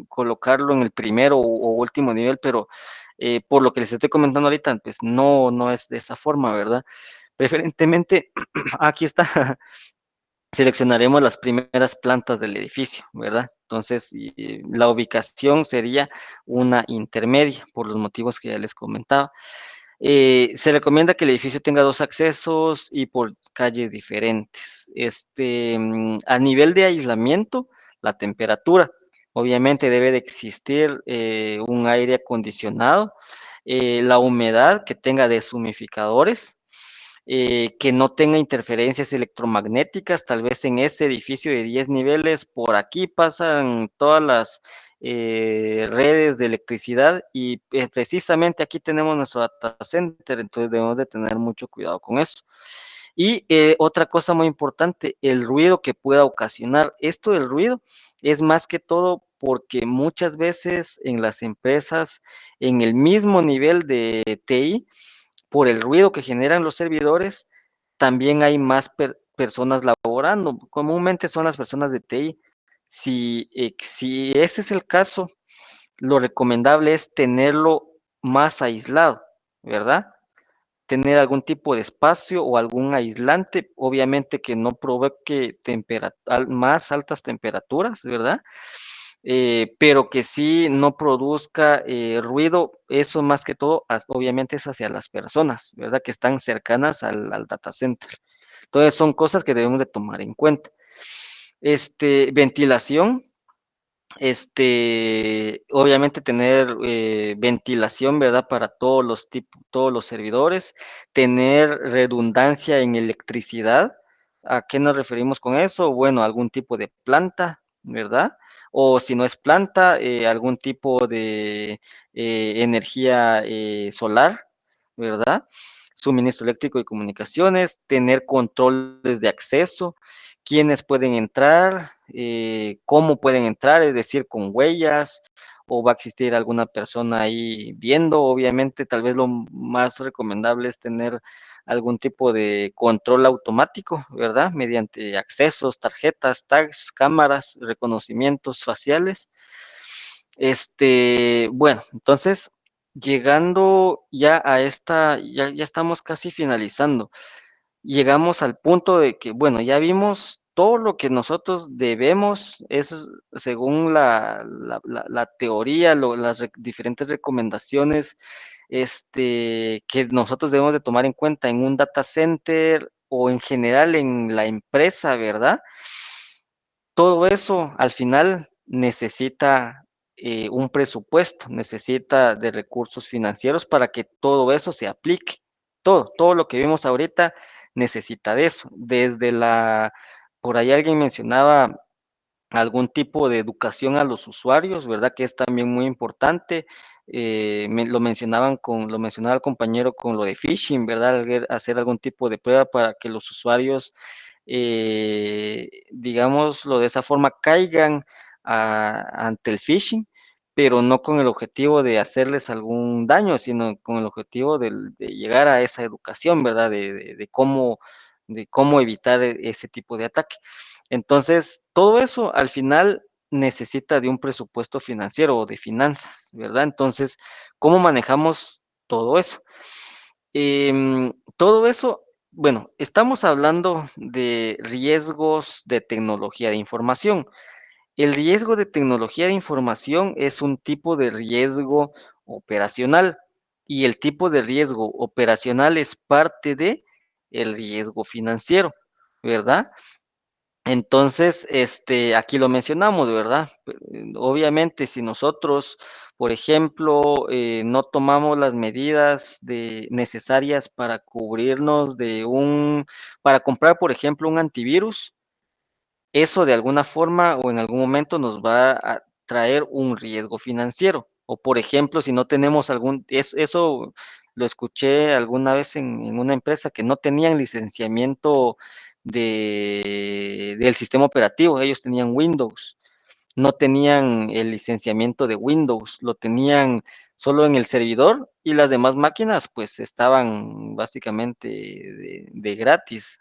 colocarlo en el primero o último nivel, pero por lo que les estoy comentando ahorita, pues no es de esa forma, ¿verdad? Preferentemente, aquí está, seleccionaremos las primeras plantas del edificio, ¿verdad? Entonces, la ubicación sería una intermedia, por los motivos que ya les comentaba. Se recomienda que el edificio tenga 2 accesos y por calles diferentes. A nivel de aislamiento, la temperatura. Obviamente debe de existir un aire acondicionado, la humedad, que tenga deshumificadores, que no tenga interferencias electromagnéticas, tal vez en ese edificio de 10 niveles, por aquí pasan todas las redes de electricidad y precisamente aquí tenemos nuestro data center, entonces debemos de tener mucho cuidado con eso. Y otra cosa muy importante, el ruido que pueda ocasionar. Esto del ruido es más que todo porque muchas veces en las empresas, en el mismo nivel de TI, por el ruido que generan los servidores, también hay más personas laborando. Comúnmente son las personas de TI. Si ese es el caso, lo recomendable es tenerlo más aislado, ¿verdad? Tener algún tipo de espacio o algún aislante, obviamente que no provoque más altas temperaturas, ¿verdad? Pero que sí no produzca ruido, eso más que todo, obviamente es hacia las personas, ¿verdad? Que están cercanas al data center. Entonces son cosas que debemos de tomar en cuenta. Ventilación, obviamente tener ventilación, ¿verdad? Para todos los servidores, tener redundancia en electricidad. ¿A qué nos referimos con eso? Bueno, algún tipo de planta, ¿verdad? O si no es planta, algún tipo de energía solar, ¿verdad? Suministro eléctrico y comunicaciones, tener controles de acceso, quiénes pueden entrar, cómo pueden entrar, es decir, con huellas, o va a existir alguna persona ahí viendo. Obviamente, tal vez lo más recomendable es tener algún tipo de control automático, ¿verdad? Mediante accesos, tarjetas, tags, cámaras, reconocimientos faciales. Bueno, entonces, llegando ya a ya estamos casi finalizando. Llegamos al punto de que, bueno, ya vimos todo lo que nosotros debemos, es según la teoría, las diferentes recomendaciones que nosotros debemos de tomar en cuenta en un data center o en general en la empresa, ¿verdad? Todo eso al final necesita un presupuesto, necesita de recursos financieros para que todo eso se aplique. Todo lo que vimos ahorita necesita de eso. Por ahí alguien mencionaba algún tipo de educación a los usuarios, ¿verdad? Que es también muy importante. Lo mencionaba el compañero con lo de phishing, ¿verdad? Hacer algún tipo de prueba para que los usuarios, digámoslo de esa forma, caigan ante el phishing, pero no con el objetivo de hacerles algún daño, sino con el objetivo de llegar a esa educación, ¿verdad? De cómo evitar ese tipo de ataque. Entonces, todo eso al final necesita de un presupuesto financiero o de finanzas, ¿verdad? Entonces, ¿cómo manejamos todo eso? Todo eso, bueno, estamos hablando de riesgos de tecnología de información. El riesgo de tecnología de información es un tipo de riesgo operacional y el tipo de riesgo operacional es parte de el riesgo financiero, ¿verdad? Entonces, aquí lo mencionamos, ¿verdad? Obviamente, si nosotros, por ejemplo, no tomamos las medidas necesarias para cubrirnos para comprar, por ejemplo, un antivirus, eso de alguna forma o en algún momento nos va a traer un riesgo financiero. O por ejemplo, si no tenemos eso lo escuché alguna vez en una empresa que no tenían licenciamiento del sistema operativo, ellos tenían Windows, no tenían el licenciamiento de Windows, lo tenían solo en el servidor y las demás máquinas pues estaban básicamente de gratis.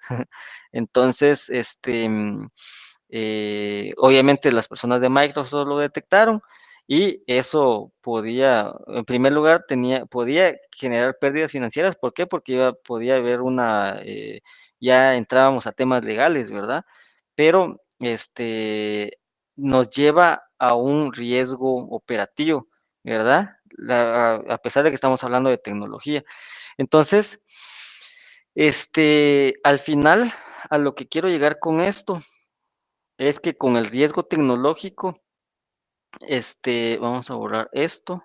Entonces, obviamente las personas de Microsoft lo detectaron y eso en primer lugar, podía generar pérdidas financieras. ¿Por qué? Porque podía haber ya entrábamos a temas legales, ¿verdad? Pero nos lleva a un riesgo operativo, ¿verdad? A pesar de que estamos hablando de tecnología. Entonces, al final, a lo que quiero llegar con esto es que con el riesgo tecnológico, vamos a borrar esto,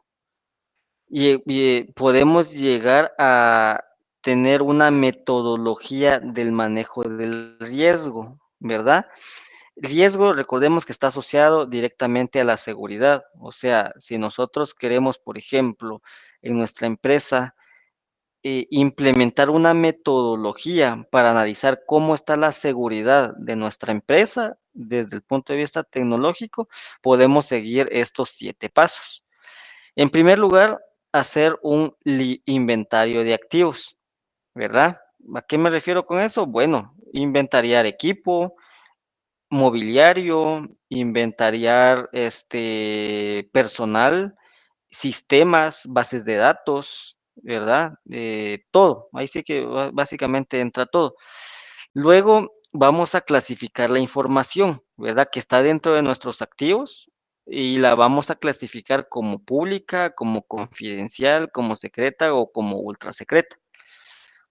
y podemos llegar a tener una metodología del manejo del riesgo, ¿verdad? Riesgo, recordemos que está asociado directamente a la seguridad. O sea, si nosotros queremos, por ejemplo, en nuestra empresa, implementar una metodología para analizar cómo está la seguridad de nuestra empresa, desde el punto de vista tecnológico, podemos seguir estos 7 pasos. En primer lugar, hacer un inventario de activos, ¿verdad? ¿A qué me refiero con eso? Bueno, inventariar equipo, mobiliario, inventariar personal, sistemas, bases de datos, ¿verdad? Todo, ahí sí que básicamente entra todo. Luego vamos a clasificar la información, ¿verdad? Que está dentro de nuestros activos y la vamos a clasificar como pública, como confidencial, como secreta o como ultra secreta.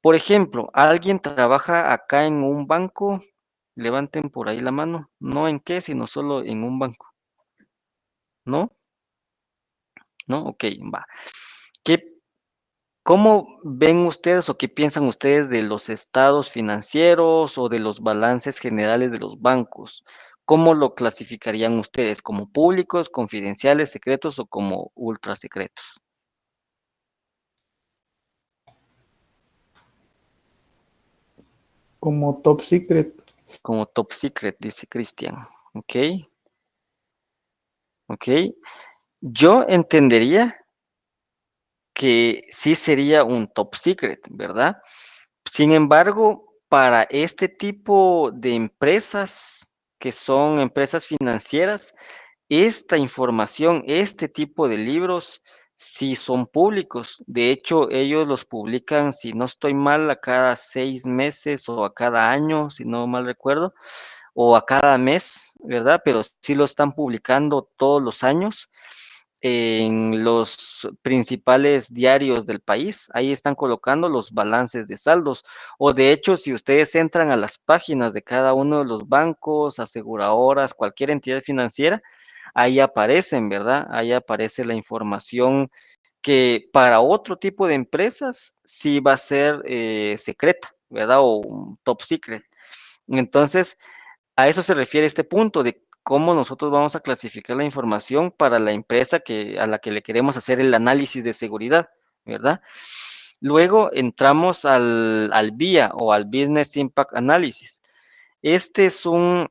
Por ejemplo, alguien trabaja acá en un banco, levanten por ahí la mano, no en qué, sino solo en un banco, ¿no? ¿No? Ok, va. ¿Qué, ¿Cómo ven ustedes o qué piensan ustedes de los estados financieros o de los balances generales de los bancos? ¿Cómo lo clasificarían ustedes? ¿Como públicos, confidenciales, secretos o como ultra secretos? Como top secret. Como top secret, dice Cristian. Ok, ok. Yo entendería que sí sería un top secret, ¿verdad? Sin embargo, para este tipo de empresas que son empresas financieras, esta información, este tipo de libros, sí son públicos. De hecho, ellos los publican, si no estoy mal, a cada 6 meses o a cada año, si no mal recuerdo, o a cada mes, ¿verdad? Pero sí lo están publicando todos los años en los principales diarios del país. Ahí están colocando los balances de saldos. O de hecho, si ustedes entran a las páginas de cada uno de los bancos, aseguradoras, cualquier entidad financiera, ahí aparecen, ¿verdad? Ahí aparece la información que para otro tipo de empresas sí va a ser secreta, ¿verdad? O un top secret. Entonces, a eso se refiere este punto de cómo nosotros vamos a clasificar la información para la empresa a la que le queremos hacer el análisis de seguridad, ¿verdad? Luego entramos al BIA o al Business Impact Analysis. Este es un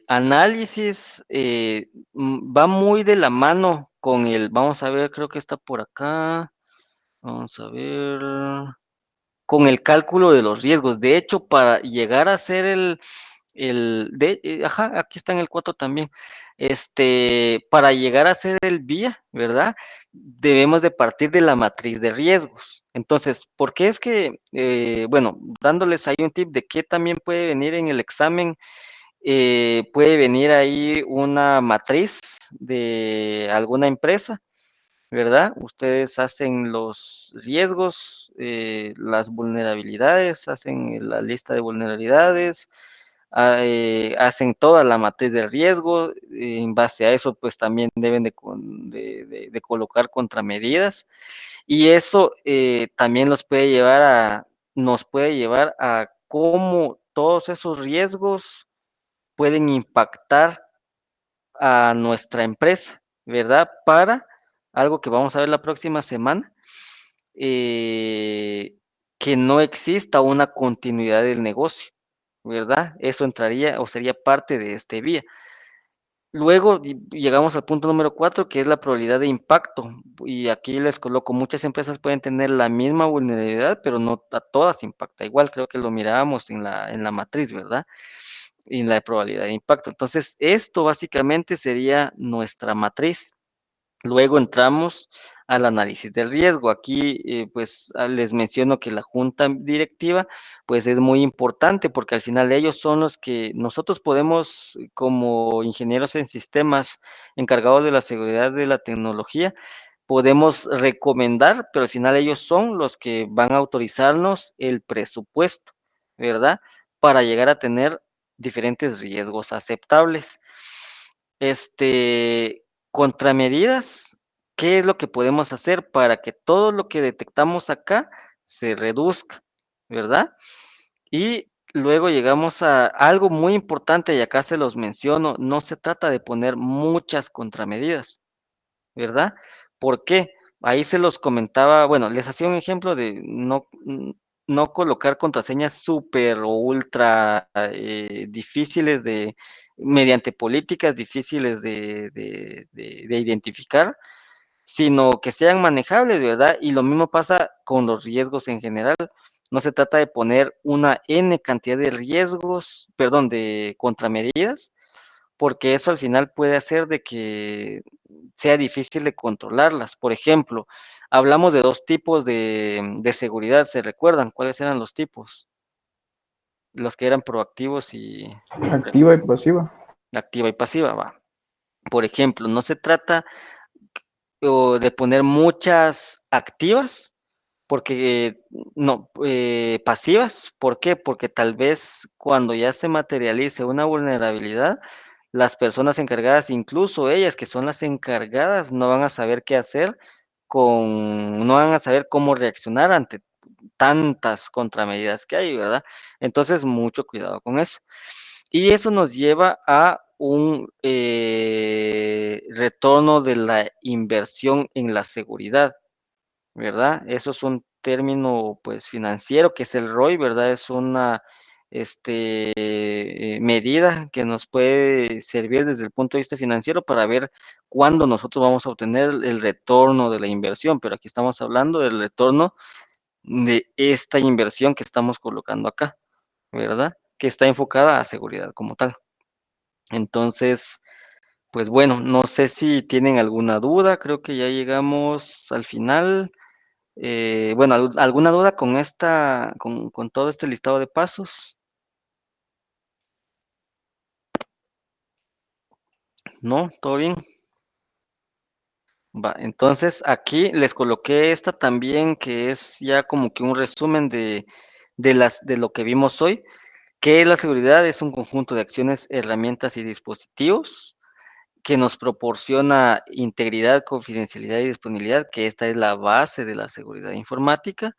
análisis, va muy de la mano con vamos a ver, creo que está por acá, vamos a ver, con el cálculo de los riesgos. De hecho, para llegar a hacer ajá, aquí está en el 4 también. Para llegar a ser el vía, ¿verdad? Debemos de partir de la matriz de riesgos. Entonces, ¿por qué es que, bueno, dándoles ahí un tip de qué también puede venir en el examen, puede venir ahí una matriz de alguna empresa, ¿verdad? Ustedes hacen los riesgos, las vulnerabilidades, hacen la lista de vulnerabilidades, hacen toda la matriz de riesgo, en base a eso pues también deben de colocar contramedidas y eso también nos puede llevar a cómo todos esos riesgos pueden impactar a nuestra empresa, ¿verdad? Para algo que vamos a ver la próxima semana, eh, que no exista una continuidad del negocio, ¿verdad? Eso entraría o sería parte de este vía. Luego llegamos al punto número 4, que es la probabilidad de impacto. Y aquí les coloco, muchas empresas pueden tener la misma vulnerabilidad, pero no a todas impacta igual. Creo que lo mirábamos en la matriz, ¿verdad? Y la probabilidad de impacto. Entonces, esto básicamente sería nuestra matriz. Luego entramos al análisis del riesgo. Aquí, pues, les menciono que la junta directiva, pues, es muy importante porque al final ellos son los que nosotros podemos, como ingenieros en sistemas encargados de la seguridad de la tecnología, podemos recomendar, pero al final ellos son los que van a autorizarnos el presupuesto, ¿verdad? Para llegar a tener diferentes riesgos aceptables. Contramedidas, ¿qué es lo que podemos hacer para que todo lo que detectamos acá se reduzca, ¿verdad? Y luego llegamos a algo muy importante y acá se los menciono, no se trata de poner muchas contramedidas, ¿verdad? ¿Por qué? Ahí se los comentaba, bueno, les hacía un ejemplo de no, no colocar contraseñas súper o ultra difíciles mediante políticas difíciles de identificar, sino que sean manejables, ¿verdad? Y lo mismo pasa con los riesgos en general. No se trata de poner una N cantidad de riesgos, perdón, de contramedidas, porque eso al final puede hacer de que sea difícil de controlarlas. Por ejemplo, hablamos de dos tipos de seguridad, ¿se recuerdan? ¿Cuáles eran los tipos? Los que eran proactivos y Activa y pasiva. activa y pasiva, va. Por ejemplo, no se trata de poner muchas activas, porque no, pasivas, ¿por qué? Porque tal vez cuando ya se materialice una vulnerabilidad, las personas encargadas, incluso ellas que son las encargadas, no van a saber qué hacer no van a saber cómo reaccionar ante tantas contramedidas que hay, ¿verdad? Entonces, mucho cuidado con eso. Y eso nos lleva a un retorno de la inversión en la seguridad, ¿verdad? Eso es un término, pues, financiero, que es el ROI, ¿verdad? Es una medida que nos puede servir desde el punto de vista financiero para ver cuándo nosotros vamos a obtener el retorno de la inversión, pero aquí estamos hablando del retorno de esta inversión que estamos colocando acá, ¿verdad? Que está enfocada a seguridad como tal. Entonces, pues bueno, no sé si tienen alguna duda, creo que ya llegamos al final. Bueno, ¿alguna duda con con todo este listado de pasos? ¿No? ¿Todo bien? Va, entonces aquí les coloqué esta también, que es ya como que un resumen de lo que vimos hoy, que la seguridad es un conjunto de acciones, herramientas y dispositivos que nos proporciona integridad, confidencialidad y disponibilidad, que esta es la base de la seguridad informática.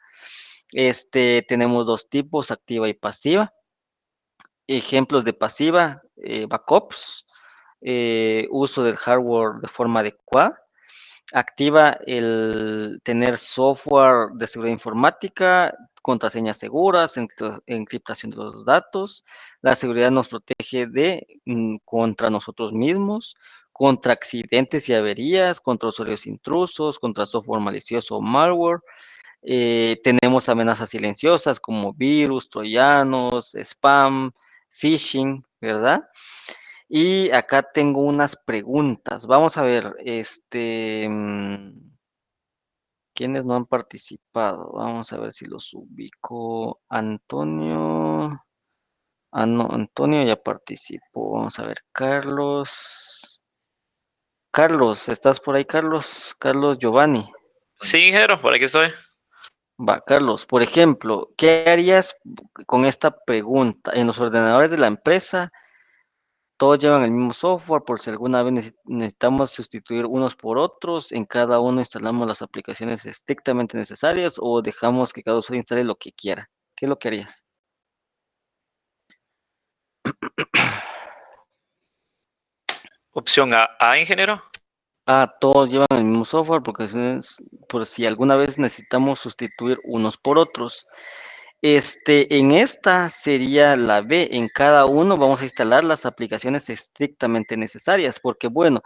Tenemos dos tipos, activa y pasiva. Ejemplos de pasiva, backups, uso del hardware de forma adecuada. Activa el tener software de seguridad informática, contraseñas seguras, encriptación de los datos. La seguridad nos protege contra nosotros mismos, contra accidentes y averías, contra usuarios intrusos, contra software malicioso o malware. Tenemos amenazas silenciosas como virus, troyanos, spam, phishing, ¿verdad? Y acá tengo unas preguntas. Vamos a ver, ¿quiénes no han participado? Vamos a ver si los ubico. Antonio. Ah, no, Antonio ya participó. Vamos a ver, Carlos. Carlos, ¿estás por ahí, Carlos? Carlos Giovanni. Sí, ingeniero, por aquí estoy. Va, Carlos, por ejemplo, ¿qué harías con esta pregunta? En los ordenadores de la empresa, todos llevan el mismo software, por si alguna vez necesitamos sustituir unos por otros, en cada uno instalamos las aplicaciones estrictamente necesarias o dejamos que cada usuario instale lo que quiera. ¿Qué es lo que harías? Opción A, ingeniero. Ah, todos llevan el mismo software porque por si alguna vez necesitamos sustituir unos por otros. En esta sería la B, en cada uno vamos a instalar las aplicaciones estrictamente necesarias, porque bueno,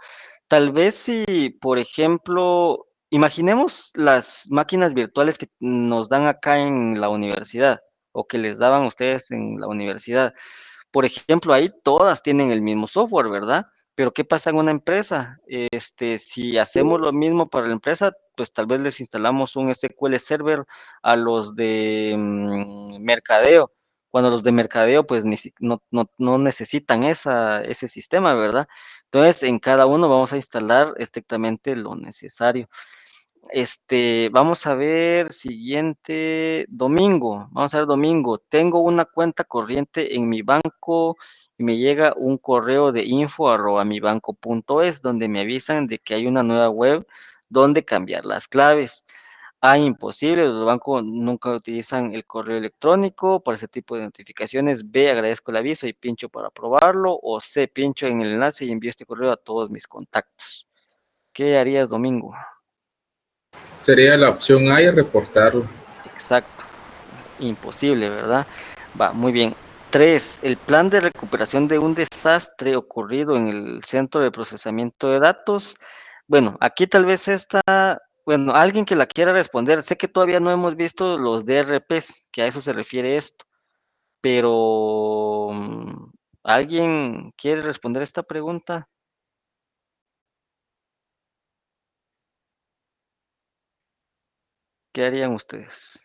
tal vez si, por ejemplo, imaginemos las máquinas virtuales que nos dan acá en la universidad o que les daban a ustedes en la universidad. Por ejemplo, ahí todas tienen el mismo software, ¿verdad? Pero ¿qué pasa en una empresa? Si hacemos lo mismo para la empresa, pues tal vez les instalamos un SQL Server a los de mercadeo, cuando los de mercadeo pues no necesitan ese sistema, ¿verdad? Entonces, en cada uno vamos a instalar estrictamente lo necesario. Vamos a ver, siguiente domingo. Vamos a ver domingo. Tengo una cuenta corriente en mi banco y me llega un correo de info@mibanco.es donde me avisan de que hay una nueva web donde cambiar las claves. Ah, imposible, los bancos nunca utilizan el correo electrónico para ese tipo de notificaciones. B, agradezco el aviso y pincho para probarlo. O C, pincho en el enlace y envío este correo a todos mis contactos. ¿Qué harías domingo? Sería la opción A y reportarlo. Exacto. Imposible, ¿verdad? Va, muy bien. 3. El plan de recuperación de un desastre ocurrido en el centro de procesamiento de datos. Bueno, aquí tal vez bueno, alguien que la quiera responder. Sé que todavía no hemos visto los DRPs, que a eso se refiere esto, pero ¿alguien quiere responder esta pregunta? ¿Qué harían ustedes?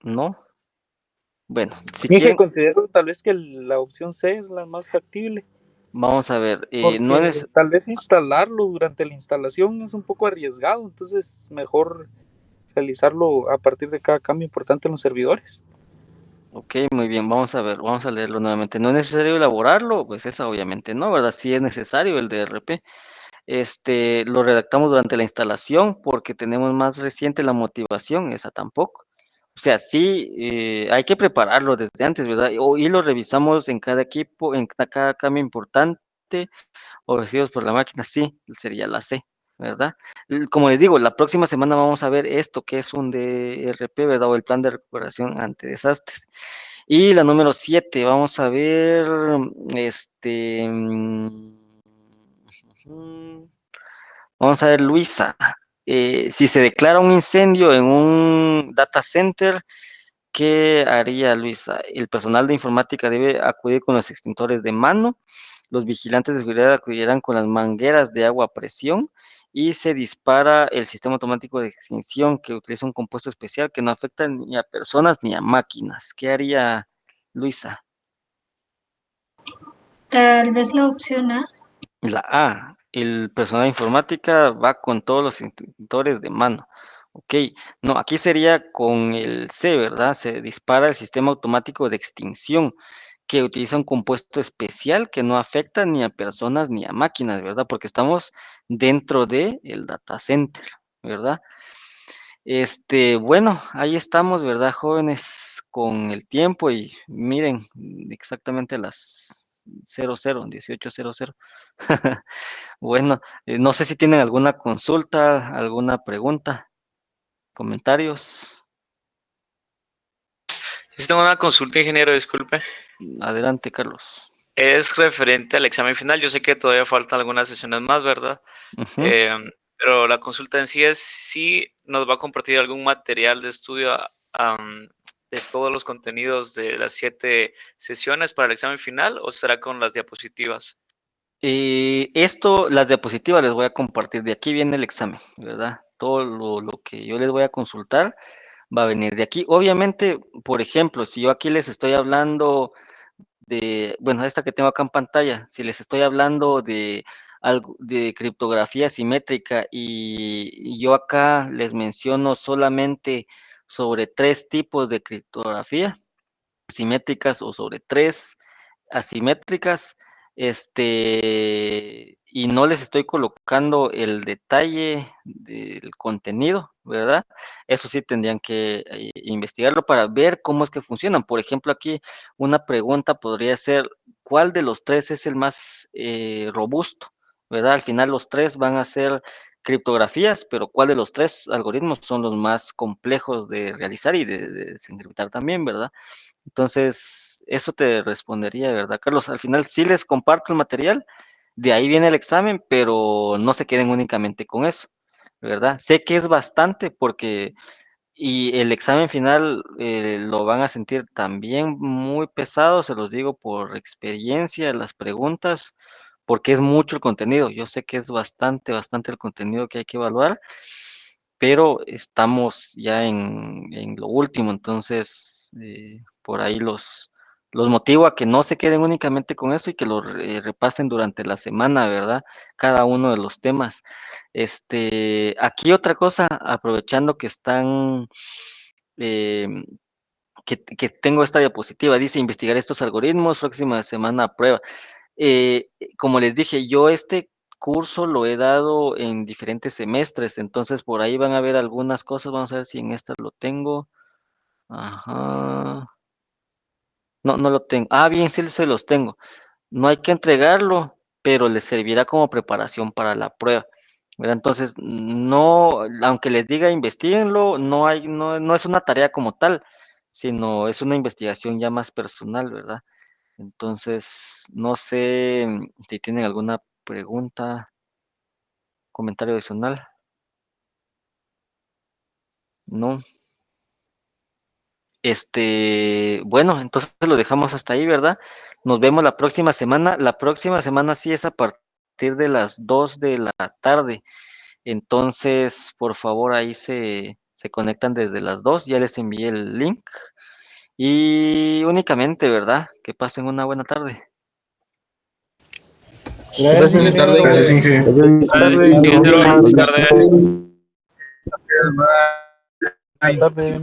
¿No? Bueno, si Y que quieren, considero tal vez que la opción C es la más factible, vamos a ver. No porque es tal vez instalarlo durante la instalación es un poco arriesgado, entonces mejor realizarlo a partir de cada cambio importante en los servidores. Ok, muy bien, vamos a ver, vamos a leerlo nuevamente. ¿No es necesario elaborarlo? Pues esa obviamente no, ¿verdad? Sí es necesario el DRP. Lo redactamos durante la instalación porque tenemos más reciente la motivación, esa tampoco. O sea, sí, hay que prepararlo desde antes, ¿verdad? Y lo revisamos en cada equipo, en cada cambio importante o recibidos por la máquina, sí, sería la C, ¿verdad? Como les digo, la próxima semana vamos a ver esto, que es un DRP, ¿verdad? O el plan de recuperación ante desastres. Y la número 7, vamos a ver, este, vamos a ver, Luisa, si se declara un incendio en un data center, ¿qué haría Luisa? El personal de informática debe acudir con los extintores de mano, los vigilantes de seguridad acudirán con las mangueras de agua a presión y se dispara el sistema automático de extinción que utiliza un compuesto especial que no afecta ni a personas ni a máquinas. ¿Qué haría Luisa? Tal vez la opción A. La A, el personal de informática va con todos los extintores de mano. Ok, no, aquí sería con el C, ¿verdad? Se dispara el sistema automático de extinción que utiliza un compuesto especial que no afecta ni a personas ni a máquinas, ¿verdad? Porque estamos dentro del data center, ¿verdad? Bueno, ahí estamos, ¿verdad, jóvenes? Con el tiempo y miren, exactamente a las 18:00. Bueno, no sé si tienen alguna consulta, alguna pregunta, comentarios. Yo tengo una consulta, ingeniero, disculpe. Adelante, Carlos. Es referente al examen final. Yo sé que todavía faltan algunas sesiones más, ¿verdad? Ujú. Pero la consulta en sí es si nos va a compartir algún material de estudio de todos los contenidos de las 7 sesiones para el examen final o será con las diapositivas. Las diapositivas les voy a compartir. De aquí viene el examen, ¿verdad? Todo lo que yo les voy a consultar va a venir de aquí. Obviamente, por ejemplo, si yo aquí les estoy hablando bueno, esta que tengo acá en pantalla, si les estoy hablando de algo de criptografía simétrica y yo acá les menciono solamente sobre 3 tipos de criptografía simétricas o sobre 3 asimétricas, y no les estoy colocando el detalle del contenido, ¿verdad? Eso sí tendrían que investigarlo para ver cómo es que funcionan. Por ejemplo, aquí una pregunta podría ser, ¿cuál de los 3 es el más robusto? ¿Verdad? Al final los 3 van a ser criptografías, pero ¿cuál de los 3 algoritmos son los más complejos de realizar y de desencriptar también, ¿verdad? Entonces, eso te respondería, ¿verdad, Carlos? Al final sí les comparto el material, de ahí viene el examen, pero no se queden únicamente con eso, ¿verdad? Sé que es bastante porque, y el examen final lo van a sentir también muy pesado, se los digo por experiencia, las preguntas, porque es mucho el contenido. Yo sé que es bastante el contenido que hay que evaluar, pero estamos ya en lo último, entonces por ahí los motivo a que no se queden únicamente con eso y que lo repasen durante la semana, ¿verdad? Cada uno de los temas. Aquí otra cosa, aprovechando que están, eh, que tengo esta diapositiva, dice investigar estos algoritmos, próxima semana a prueba. Como les dije, yo este curso lo he dado en diferentes semestres, entonces por ahí van a ver algunas cosas, vamos a ver si en esta lo tengo. Ajá. No, no lo tengo. Ah, bien, sí se los tengo. No hay que entregarlo, pero les servirá como preparación para la prueba. ¿verdad? Entonces, no, aunque les diga investiguenlo, no es una tarea como tal, sino es una investigación ya más personal, ¿verdad? Entonces, no sé si tienen alguna pregunta, comentario adicional. No. Bueno, entonces lo dejamos hasta ahí, ¿verdad? Nos vemos la próxima semana. La próxima semana sí es a partir de las 2 de la tarde. Entonces, por favor, ahí se conectan desde las 2. Ya les envié el link. Y únicamente, ¿verdad? Que pasen una buena tarde. Gracias, Buenas ingeniero. tardes. Gracias, Inge. Buenas tardes. Ingeniero, buenas tardes. Buenas tardes.